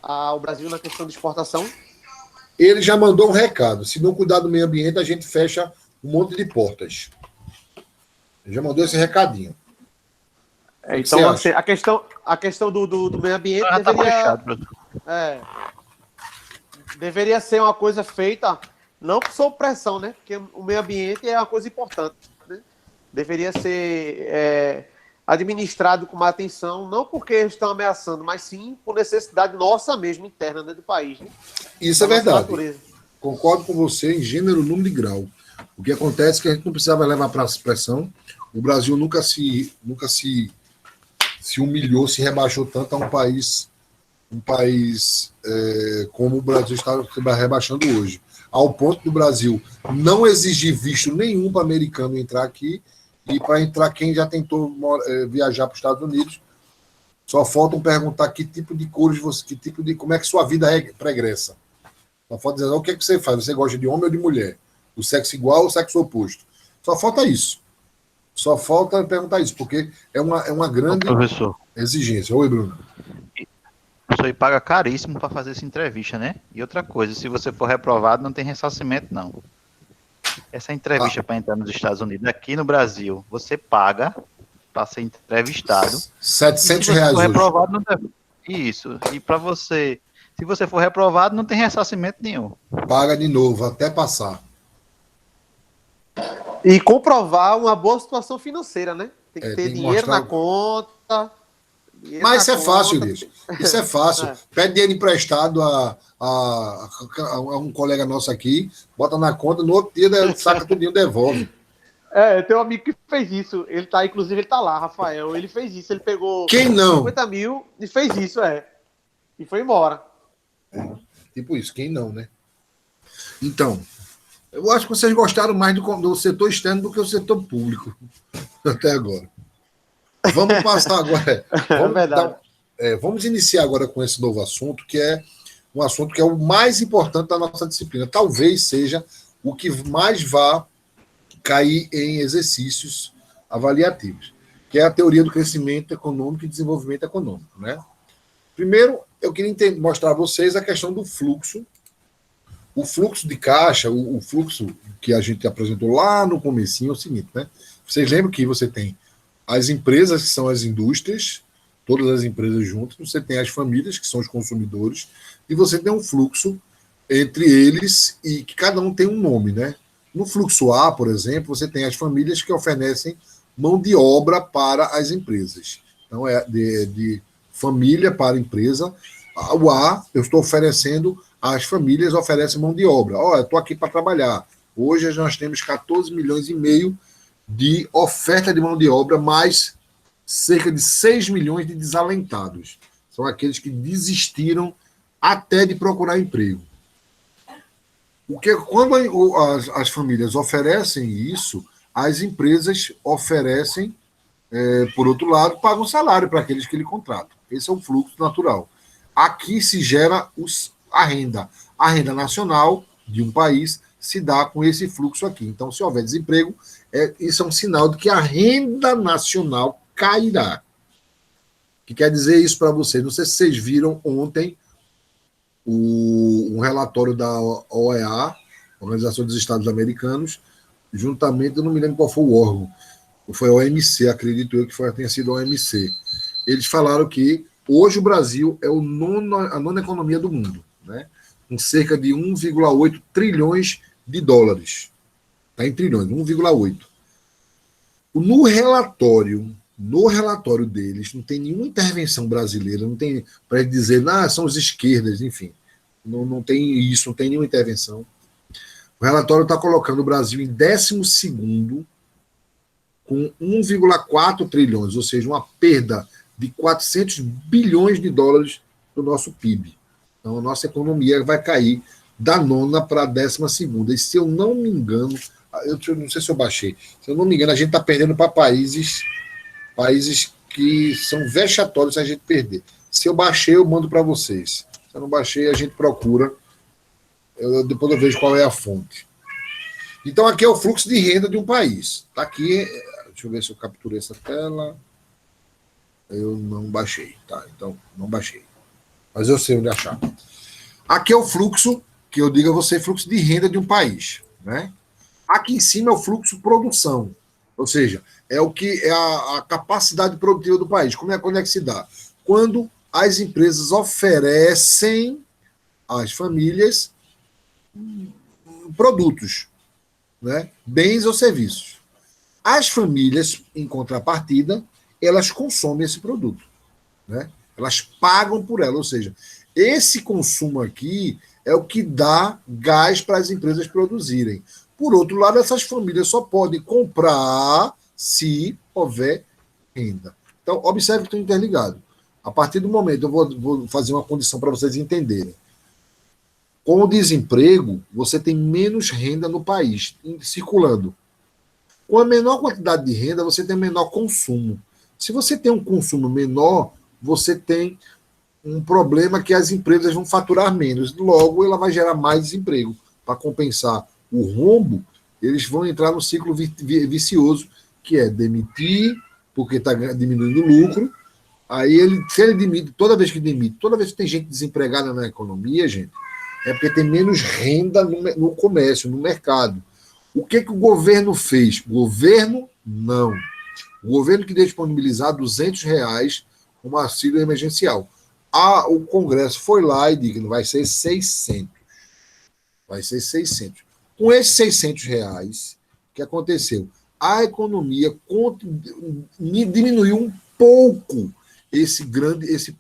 Speaker 2: ao Brasil na questão de exportação?
Speaker 1: Ele já mandou um recado. Se não cuidar do meio ambiente, a gente fecha um monte de portas. Ele já mandou esse recadinho.
Speaker 2: Então, assim, a questão do meio ambiente deveria ser uma coisa feita não sob pressão, né? Porque o meio ambiente é uma coisa importante, né? Deveria ser administrado com mais atenção, não porque estão ameaçando, mas sim por necessidade nossa mesmo, interna, né, do país. Né?
Speaker 1: Isso é verdade. Natureza. Concordo com você em gênero, número e grau. O que acontece é que a gente não precisava levar para pressão. O Brasil nunca se humilhou, se rebaixou tanto a um país como o Brasil está rebaixando hoje. Ao ponto do Brasil não exigir visto nenhum para americano entrar aqui, e para entrar quem já tentou viajar para os Estados Unidos, só faltam perguntar que tipo de cores você, como é que sua vida pregressa. Só falta dizer o que você faz, você gosta de homem ou de mulher, o sexo igual ou o sexo oposto. Só falta isso. Só falta perguntar isso, porque é uma grande exigência. Oi, Bruno.
Speaker 4: Você paga caríssimo para fazer essa entrevista, né? E outra coisa, se você for reprovado, não tem ressarcimento, não. Essa entrevista para entrar nos Estados Unidos, aqui no Brasil, você paga para ser entrevistado.
Speaker 1: R$700
Speaker 4: se você for reprovado, não tem... Isso. E para você, se você for reprovado, não tem ressarcimento nenhum.
Speaker 1: Paga de novo, até passar.
Speaker 2: E comprovar uma boa situação financeira, né? Tem que ter dinheiro na conta.
Speaker 1: Mas isso é fácil, Elias. Isso é fácil. Pede dinheiro emprestado a um colega nosso aqui, bota na conta, no outro dia saca tudinho e devolve.
Speaker 2: Eu tenho um amigo que fez isso. Inclusive, ele tá lá, Rafael. Ele fez isso. Ele pegou 50 mil e fez isso, E foi embora.
Speaker 1: Tipo isso, quem não, né? Então, eu acho que vocês gostaram mais do setor externo do que o setor público. Até agora. Vamos passar agora. Vamos iniciar agora com esse novo assunto, que é um assunto que é o mais importante da nossa disciplina. Talvez seja o que mais vá cair em exercícios avaliativos, que é a teoria do crescimento econômico e desenvolvimento econômico. Né? Primeiro, eu queria mostrar a vocês a questão do fluxo. O fluxo de caixa, o fluxo que a gente apresentou lá no comecinho é o seguinte, né? Vocês lembram que você tem as empresas, que são as indústrias, todas as empresas juntas, você tem as famílias, que são os consumidores, e você tem um fluxo entre eles e que cada um tem um nome, né? No fluxo A, por exemplo, você tem as famílias que oferecem mão de obra para as empresas. Então, é de família para empresa. O A, eu estou oferecendo, as famílias oferecem mão de obra. Olha, eu estou aqui para trabalhar. Hoje nós temos 14 milhões e meio de oferta de mão de obra, mais cerca de 6 milhões de desalentados. São aqueles que desistiram até de procurar emprego. Quando as famílias oferecem isso, as empresas oferecem por outro lado, paga um salário para aqueles que ele contrata. Esse é um fluxo natural. Aqui se gera a renda. A renda nacional de um país se dá com esse fluxo aqui. Então, se houver desemprego, isso é um sinal de que a renda nacional cairá. O que quer dizer isso para vocês? Não sei se vocês viram ontem um relatório da OEA, Organização dos Estados Americanos, juntamente, eu não me lembro qual foi o órgão, foi a OMC, acredito eu que tenha sido a OMC. Eles falaram que hoje o Brasil é a nona economia do mundo, né? Com cerca de 1,8 trilhões de dólares. Está em trilhões, 1,8. No relatório deles, não tem nenhuma intervenção brasileira, não tem para dizer, são as esquerdas, enfim. Não tem isso, não tem nenhuma intervenção. O relatório está colocando o Brasil em 12º, com 1,4 trilhões, ou seja, uma perda de 400 bilhões de dólares do nosso PIB. Então, a nossa economia vai cair da nona para a 12ª. E se eu não me engano, eu não sei se eu baixei, se eu não me engano, a gente está perdendo para países que são vexatórios se a gente perder. Se eu baixei, eu mando para vocês. Se eu não baixei, a gente procura. Depois eu vejo qual é a fonte. Então, aqui é o fluxo de renda de um país. Está aqui. Deixa eu ver se eu capturei essa tela. Eu não baixei. Tá, então, não baixei. Mas eu sei onde achar. Aqui é o fluxo, que eu digo a você, fluxo de renda de um país. Né? Aqui em cima é o fluxo produção. Ou seja, é o que é a capacidade produtiva do país. Quando é que se dá? Quando as empresas oferecem às famílias produtos, né? Bens ou serviços. As famílias, em contrapartida, elas consomem esse produto, né? Elas pagam por ela, ou seja, esse consumo aqui é o que dá gás para as empresas produzirem. Por outro lado, essas famílias só podem comprar se houver renda. Então, observe que estou interligado. A partir do momento, eu vou fazer uma condição para vocês entenderem. Com o desemprego, você tem menos renda no país circulando. Com a menor quantidade de renda, você tem menor consumo. Se você tem um consumo menor, você tem um problema que as empresas vão faturar menos. Logo, ela vai gerar mais desemprego. Para compensar o rombo, eles vão entrar no ciclo vicioso, que é demitir, porque está diminuindo o lucro. Aí, se ele demite, toda vez que tem gente desempregada na economia, gente, é porque tem menos renda no comércio, no mercado. O que o governo fez? O governo, não. O governo que disponibilizar R$200 como auxílio emergencial. O Congresso foi lá e disse que vai ser 600. Vai ser 600. Com esses R$600, o que aconteceu? A economia diminuiu um pouco esse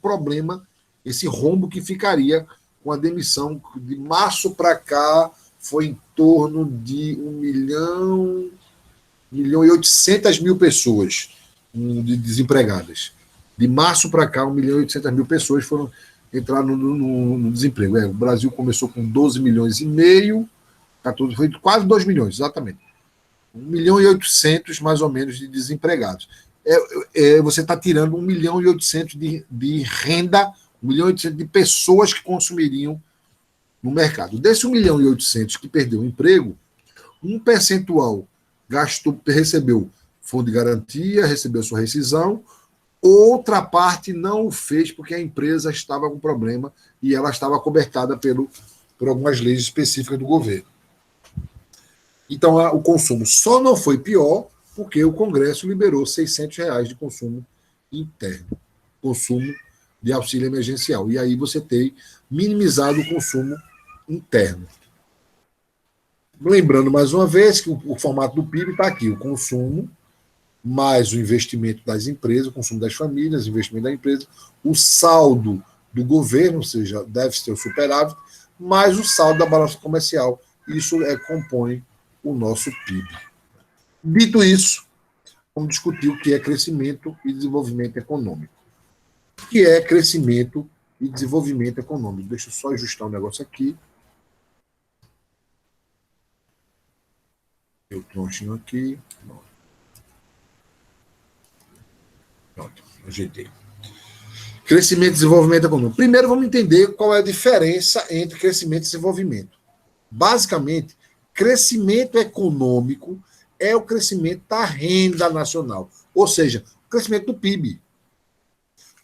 Speaker 1: problema, esse rombo que ficaria com a demissão. De março para cá, foi em torno de 1.800.000 pessoas desempregadas. De março para cá, 1.800.000 pessoas entraram no desemprego. O Brasil começou com 12 milhões e meio, 14, foi quase 2 milhões, exatamente. 1.800.000, mais ou menos, de desempregados. Você está tirando 1.800.000 de renda, 1.800.000 de pessoas que consumiriam no mercado. Desse 1.800.000 que perdeu o emprego, um percentual recebeu fundo de garantia, recebeu sua rescisão, outra parte não o fez porque a empresa estava com problema e ela estava cobertada por algumas leis específicas do governo. Então, o consumo só não foi pior porque o Congresso liberou R$600 de consumo interno, consumo de auxílio emergencial. E aí você tem minimizado o consumo interno. Lembrando mais uma vez que o formato do PIB está aqui, o consumo, mais o investimento das empresas, o consumo das famílias, o investimento da empresa, o saldo do governo, ou seja, deve ser o superávit, mais o saldo da balança comercial. Isso compõe o nosso PIB. Dito isso, vamos discutir o que é crescimento e desenvolvimento econômico. O que é crescimento e desenvolvimento econômico? Deixa eu só ajustar um negócio aqui. Eu tronchinho aqui. Pronto, ajeitei. Crescimento e desenvolvimento econômico. Primeiro, vamos entender qual é a diferença entre crescimento e desenvolvimento. Basicamente, crescimento econômico é o crescimento da renda nacional, ou seja, o crescimento do PIB.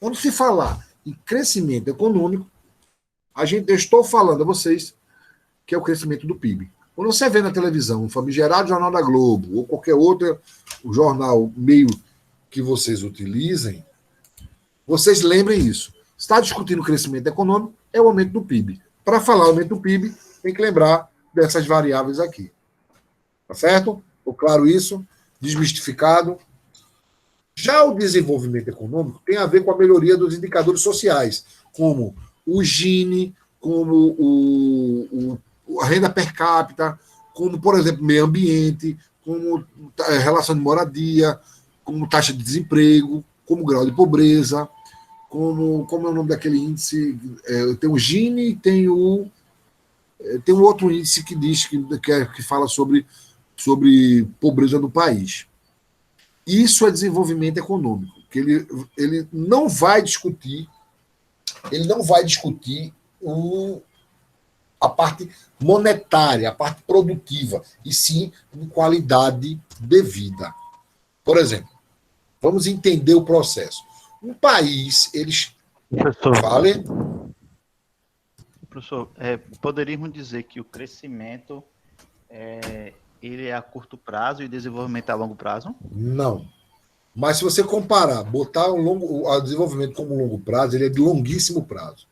Speaker 1: Quando se falar em crescimento econômico, eu estou falando a vocês que é o crescimento do PIB. Quando você vê na televisão o famigerado Jornal da Globo ou qualquer outro jornal, meio que vocês utilizem, vocês lembrem isso. Está discutindo o crescimento econômico, é o aumento do PIB. Para falar aumento do PIB, tem que lembrar dessas variáveis aqui. Tá certo? Ficou claro isso? Desmistificado? Já o desenvolvimento econômico tem a ver com a melhoria dos indicadores sociais, como o Gini, como a renda per capita, como, por exemplo, meio ambiente, como relação de moradia, como taxa de desemprego, como grau de pobreza, como é o nome daquele índice? Tem o Gini e tem um outro índice que diz que fala sobre pobreza no país. Isso é desenvolvimento econômico, que ele não vai discutir a parte monetária, a parte produtiva, e sim em qualidade de vida. Por exemplo, vamos entender o processo. Um país, eles...
Speaker 4: Professor, poderíamos dizer que o crescimento ele é a curto prazo e o desenvolvimento é a longo prazo?
Speaker 1: Não. Mas se você comparar, botar o desenvolvimento como longo prazo, ele é de longuíssimo prazo.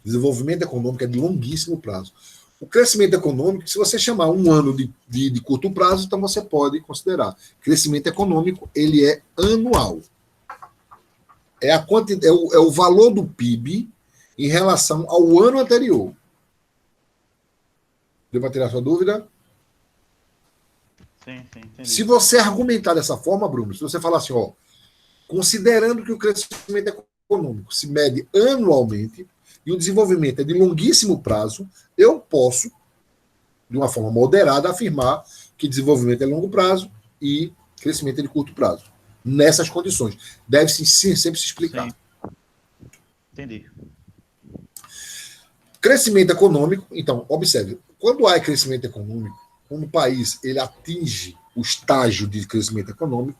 Speaker 1: Desenvolvimento econômico é de longuíssimo prazo. O crescimento econômico, se você chamar um ano de curto prazo, então você pode considerar. Crescimento econômico, ele é anual. É o valor do PIB em relação ao ano anterior. Deu para tirar sua dúvida?
Speaker 4: Sim, entendi.
Speaker 1: Se você argumentar dessa forma, Bruno, se você falar assim, considerando que o crescimento econômico se mede anualmente e o desenvolvimento é de longuíssimo prazo, eu posso, de uma forma moderada, afirmar que desenvolvimento é longo prazo e crescimento é de curto prazo. Nessas condições. Deve-se sempre se explicar.
Speaker 4: Sim. Entendi.
Speaker 1: Crescimento econômico, então, observe, quando há crescimento econômico, quando o país ele atinge o estágio de crescimento econômico,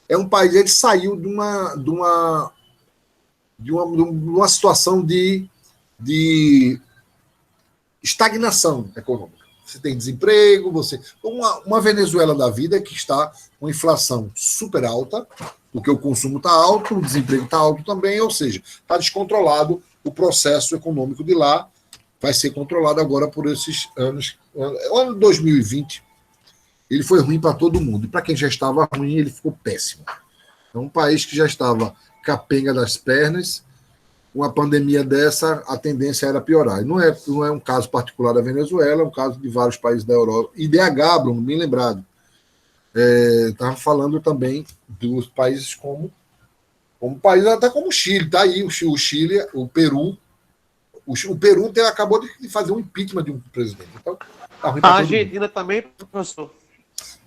Speaker 1: é um país que saiu de uma situação de estagnação econômica. Você tem desemprego, uma Venezuela da vida que está com inflação super alta, porque o consumo está alto, o desemprego está alto também, ou seja, está descontrolado o processo econômico de lá, vai ser controlado agora por esses anos. O ano 2020, ele foi ruim para todo mundo, e para quem já estava ruim, ele ficou péssimo. É um país que já estava capenga das pernas, uma pandemia dessa, a tendência era piorar. E não é um caso particular da Venezuela, é um caso de vários países da Europa. IDH, Bruno, bem lembrado. Estava falando também dos países como país até como o Chile. Está aí o Chile, o Peru. O Peru acabou de fazer um impeachment de um presidente. Então, tá ruim
Speaker 2: a Argentina também, professor?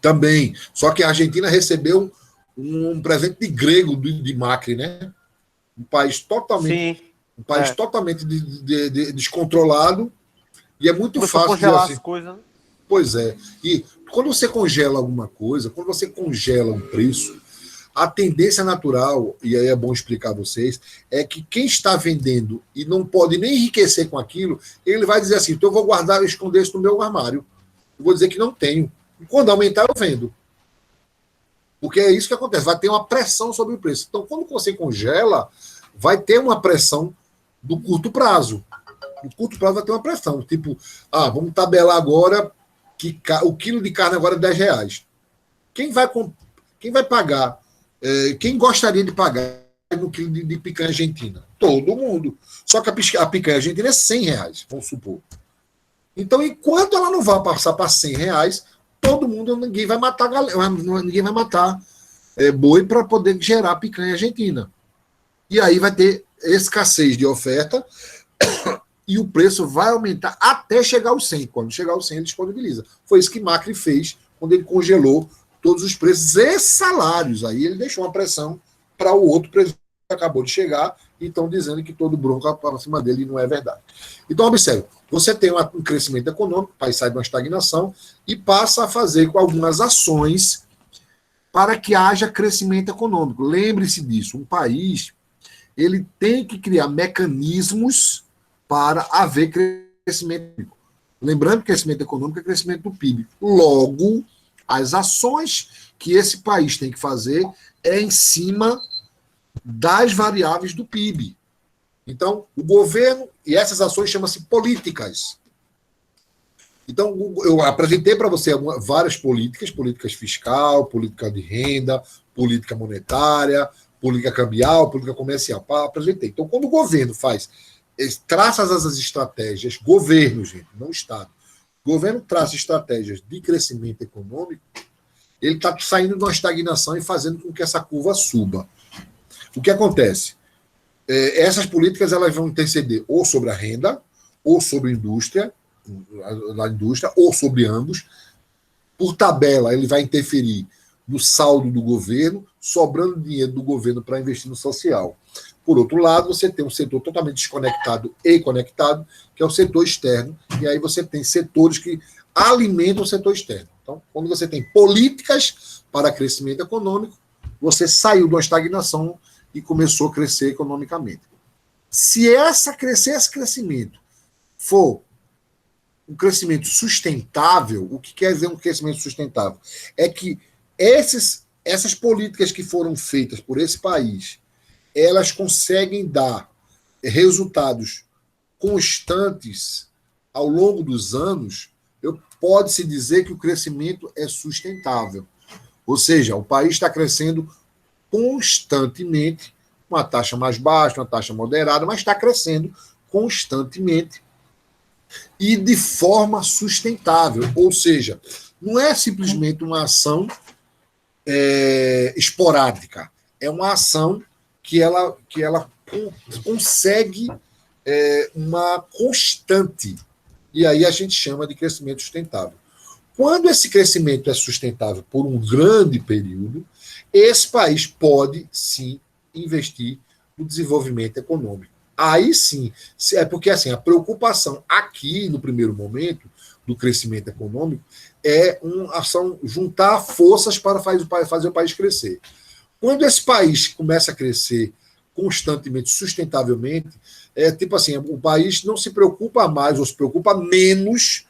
Speaker 1: Também. Só que a Argentina recebeu um presente de grego de Macri, né? Um país totalmente, totalmente descontrolado, e é muito fácil
Speaker 2: congelar
Speaker 1: assim,
Speaker 2: as coisas. Né?
Speaker 1: Pois é. E quando você congela alguma coisa, quando você congela um preço, a tendência natural, e aí é bom explicar a vocês, é que quem está vendendo e não pode nem enriquecer com aquilo, ele vai dizer assim, então eu vou guardar e esconder isso no meu armário. Eu vou dizer que não tenho. E quando aumentar, eu vendo. Porque é isso que acontece, vai ter uma pressão sobre o preço. Então, quando você congela, vai ter uma pressão do curto prazo. No curto prazo vai ter uma pressão. Tipo, vamos tabelar agora que o quilo de carne agora é R$10. Quem vai pagar? Quem gostaria de pagar no quilo de picanha argentina? Todo mundo. Só que a picanha argentina é R$100, vamos supor. Então, enquanto ela não vai passar para R$100, todo mundo, ninguém vai matar boi para poder gerar picanha argentina. E aí vai ter escassez de oferta e o preço vai aumentar até chegar aos 100. Quando chegar aos 100, ele disponibiliza. Foi isso que Macri fez quando ele congelou todos os preços e salários. Aí ele deixou uma pressão para o outro presidente que acabou de chegar e estão dizendo que todo bronco para cima dele e não é verdade. Então, observe, você tem um crescimento econômico, o país sai de uma estagnação e passa a fazer com algumas ações para que haja crescimento econômico. Lembre-se disso, um país ele tem que criar mecanismos para haver crescimento econômico. Lembrando que crescimento econômico é crescimento do PIB. Logo, as ações que esse país tem que fazer é em cima das variáveis do PIB. Então, o governo, e essas ações chamam-se políticas. Então, eu apresentei para você várias políticas fiscal, política de renda, política monetária, política cambial, política comercial. Apresentei. Então, quando o governo traça as estratégias, governo, gente, não Estado, o governo traça estratégias de crescimento econômico, ele está saindo de uma estagnação e fazendo com que essa curva suba. O que acontece? Essas políticas elas vão interceder ou sobre a renda, ou sobre a indústria, ou sobre ambos. Por tabela, ele vai interferir no saldo do governo, sobrando dinheiro do governo para investir no social. Por outro lado, você tem um setor totalmente desconectado e conectado, que é o setor externo, e aí você tem setores que alimentam o setor externo. Então, quando você tem políticas para crescimento econômico, você saiu de uma estagnação e começou a crescer economicamente. Se esse crescimento for um crescimento sustentável, o que quer dizer um crescimento sustentável? É que essas políticas que foram feitas por esse país, elas conseguem dar resultados constantes ao longo dos anos, pode-se dizer que o crescimento é sustentável. Ou seja, o país está crescendo constantemente, uma taxa mais baixa, uma taxa moderada, mas está crescendo constantemente e de forma sustentável. Ou seja, não é simplesmente uma ação esporádica, é uma ação que ela consegue uma constante. E aí a gente chama de crescimento sustentável. Quando esse crescimento é sustentável por um grande período, esse país pode, sim, investir no desenvolvimento econômico. Aí sim, é porque assim, a preocupação aqui, no primeiro momento, do crescimento econômico, é uma ação, juntar forças para fazer o país crescer. Quando esse país começa a crescer constantemente, sustentavelmente, é tipo assim, o país não se preocupa mais ou se preocupa menos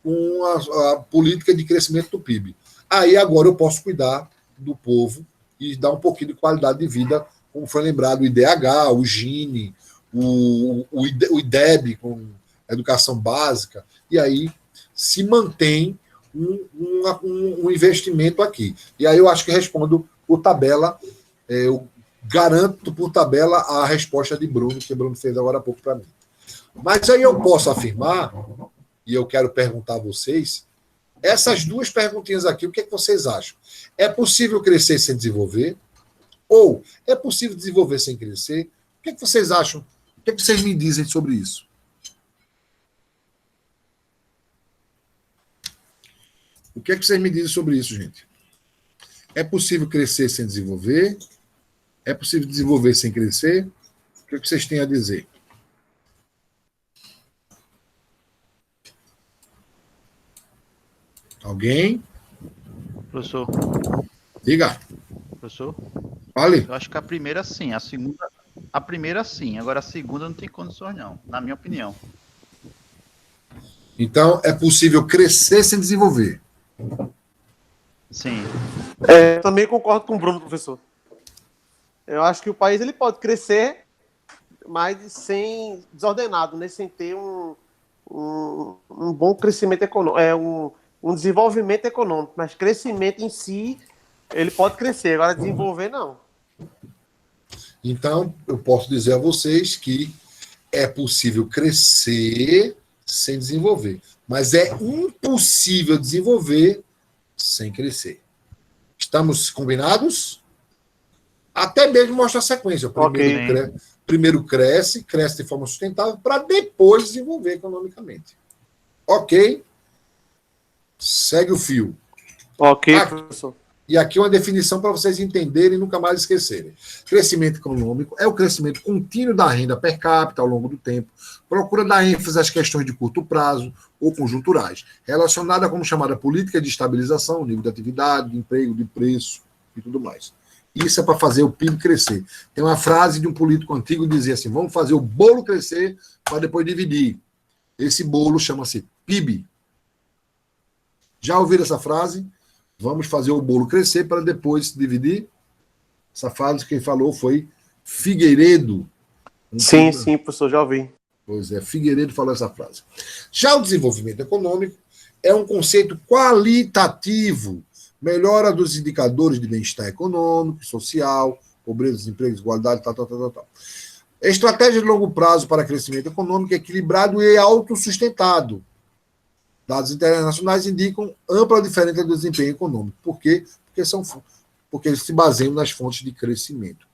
Speaker 1: com a política de crescimento do PIB. Aí agora eu posso cuidar do povo e dar um pouquinho de qualidade de vida, como foi lembrado o IDH, o Gini, o IDEB, com educação básica, e aí se mantém um investimento aqui. E aí eu acho que respondo por tabela, eu garanto por tabela a resposta de Bruno, que o Bruno fez agora há pouco para mim. Mas aí eu posso afirmar, e eu quero perguntar a vocês, essas duas perguntinhas aqui, o que é que vocês acham? É possível crescer sem desenvolver? Ou é possível desenvolver sem crescer? O que é que vocês acham? O que é que vocês me dizem sobre isso? O que é que vocês me dizem sobre isso, gente? É possível crescer sem desenvolver? É possível desenvolver sem crescer? O que é que vocês têm a dizer? Alguém?
Speaker 4: Professor.
Speaker 1: Diga.
Speaker 4: Professor.
Speaker 1: Fale.
Speaker 4: Eu acho que a primeira sim, a primeira sim, agora a segunda não tem condições não, na minha opinião.
Speaker 1: Então, é possível crescer sem desenvolver.
Speaker 4: Sim.
Speaker 2: Eu também concordo com o Bruno, professor. Eu acho que o país ele pode crescer, mas sem desordenado, né? Sem ter um bom crescimento econômico, um desenvolvimento econômico, mas crescimento em si, ele pode crescer, agora desenvolver não.
Speaker 1: Então, eu posso dizer a vocês que é possível crescer sem desenvolver, mas é impossível desenvolver sem crescer. Estamos combinados? Até mesmo mostra a sequência. Primeiro cresce de forma sustentável para depois desenvolver economicamente. Ok? Segue o fio.
Speaker 2: Ok, professor.
Speaker 1: E aqui uma definição para vocês entenderem e nunca mais esquecerem. Crescimento econômico é o crescimento contínuo da renda per capita ao longo do tempo, procura dar ênfase às questões de curto prazo ou conjunturais, relacionada como chamada política de estabilização, nível de atividade, de emprego, de preço e tudo mais. Isso é para fazer o PIB crescer. Tem uma frase de um político antigo que dizia assim: vamos fazer o bolo crescer para depois dividir. Esse bolo chama-se PIB. Já ouviram essa frase? Vamos fazer o bolo crescer para depois dividir? Essa frase quem falou foi Figueiredo.
Speaker 2: Sim, professor, já ouvi.
Speaker 1: Pois é, Figueiredo falou essa frase. Já o desenvolvimento econômico é um conceito qualitativo, melhora dos indicadores de bem-estar econômico, social, pobreza, desemprego, desigualdade, tal. Estratégia de longo prazo para crescimento econômico equilibrado e autossustentado. Dados internacionais indicam ampla diferença do desempenho econômico. Por quê? Porque eles se baseiam nas fontes de crescimento.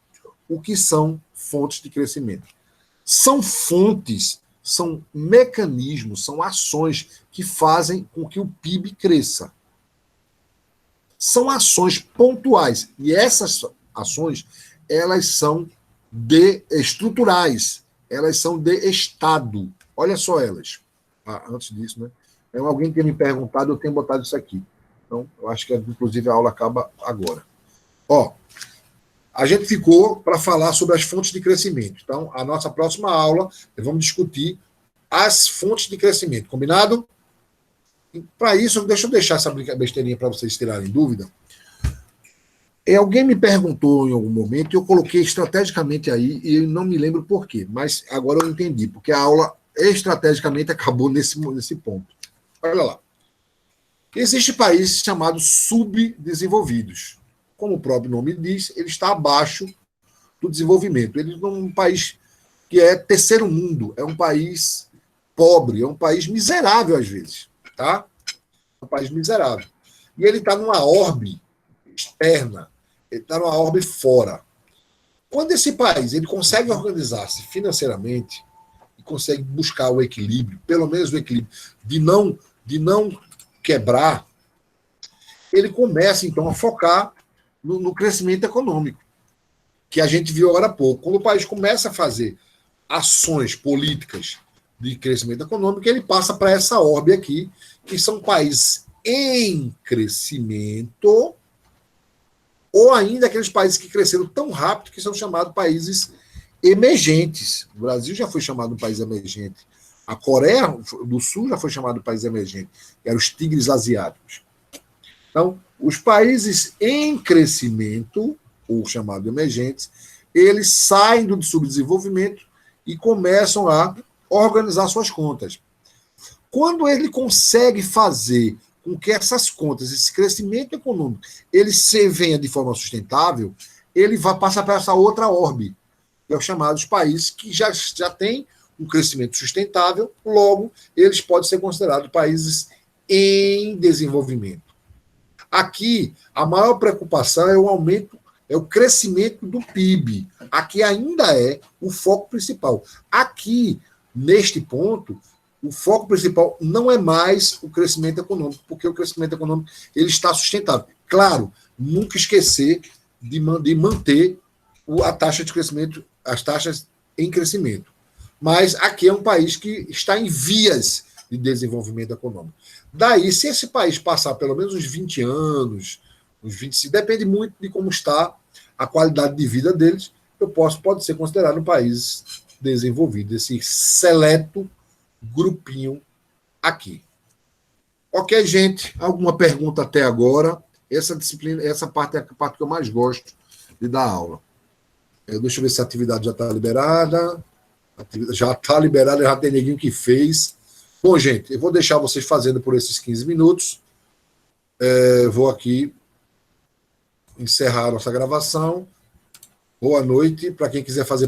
Speaker 1: O que são fontes de crescimento? São fontes, são mecanismos, são ações que fazem com que o PIB cresça. São ações pontuais. E essas ações, elas são estruturais. Elas são de Estado. Olha só elas. Antes disso, né? Alguém tinha me perguntado, eu tenho botado isso aqui. Então, eu acho que, inclusive, a aula acaba agora. A gente ficou para falar sobre as fontes de crescimento. Então, a nossa próxima aula, vamos discutir as fontes de crescimento. Combinado? Para isso, deixa eu deixar essa besteirinha para vocês tirarem dúvida. Alguém me perguntou em algum momento, e eu coloquei estrategicamente aí, e eu não me lembro por quê, mas agora eu entendi, porque a aula estrategicamente acabou nesse ponto. Olha lá. Existem países chamados subdesenvolvidos. Como o próprio nome diz, ele está abaixo do desenvolvimento. Ele não é um país que é terceiro mundo, é um país pobre, é um país miserável às vezes. Tá? É um país miserável. E ele está numa orbe externa, ele está numa orbe fora. Quando esse país ele consegue organizar-se financeiramente, consegue buscar o equilíbrio, pelo menos o equilíbrio, de não quebrar, ele começa, então, a focar no crescimento econômico, que a gente viu agora há pouco. Quando o país começa a fazer ações políticas de crescimento econômico, ele passa para essa orbe aqui, que são países em crescimento, ou ainda aqueles países que cresceram tão rápido que são chamados países emergentes. O Brasil já foi chamado um país emergente. A Coreia do Sul já foi chamado um país emergente, que eram os tigres asiáticos. Então, os países em crescimento, ou chamados emergentes, eles saem do subdesenvolvimento e começam a organizar suas contas. Quando ele consegue fazer com que essas contas, esse crescimento econômico, ele se venha de forma sustentável, ele vai passar para essa outra orbe, que é os chamados países que já têm um crescimento sustentável, logo, eles podem ser considerados países em desenvolvimento. Aqui, a maior preocupação é o aumento, é o crescimento do PIB. Aqui ainda é o foco principal. Aqui, neste ponto, o foco principal não é mais o crescimento econômico, porque o crescimento econômico ele está sustentável. Claro, nunca esquecer de manter a taxa de crescimento, as taxas em crescimento. Mas aqui é um país que está em vias de desenvolvimento econômico. Daí, se esse país passar pelo menos uns 20 anos, uns 25, depende muito de como está a qualidade de vida deles, pode ser considerado um país desenvolvido, esse seleto grupinho aqui. Ok, gente? Alguma pergunta até agora? Essa disciplina, essa parte é a parte que eu mais gosto de dar aula. Deixa eu ver se a atividade já está liberada. Já está liberada, já tem neguinho que fez. Bom, gente, eu vou deixar vocês fazendo por esses 15 minutos. Vou aqui encerrar a nossa gravação. Boa noite. Para quem quiser fazer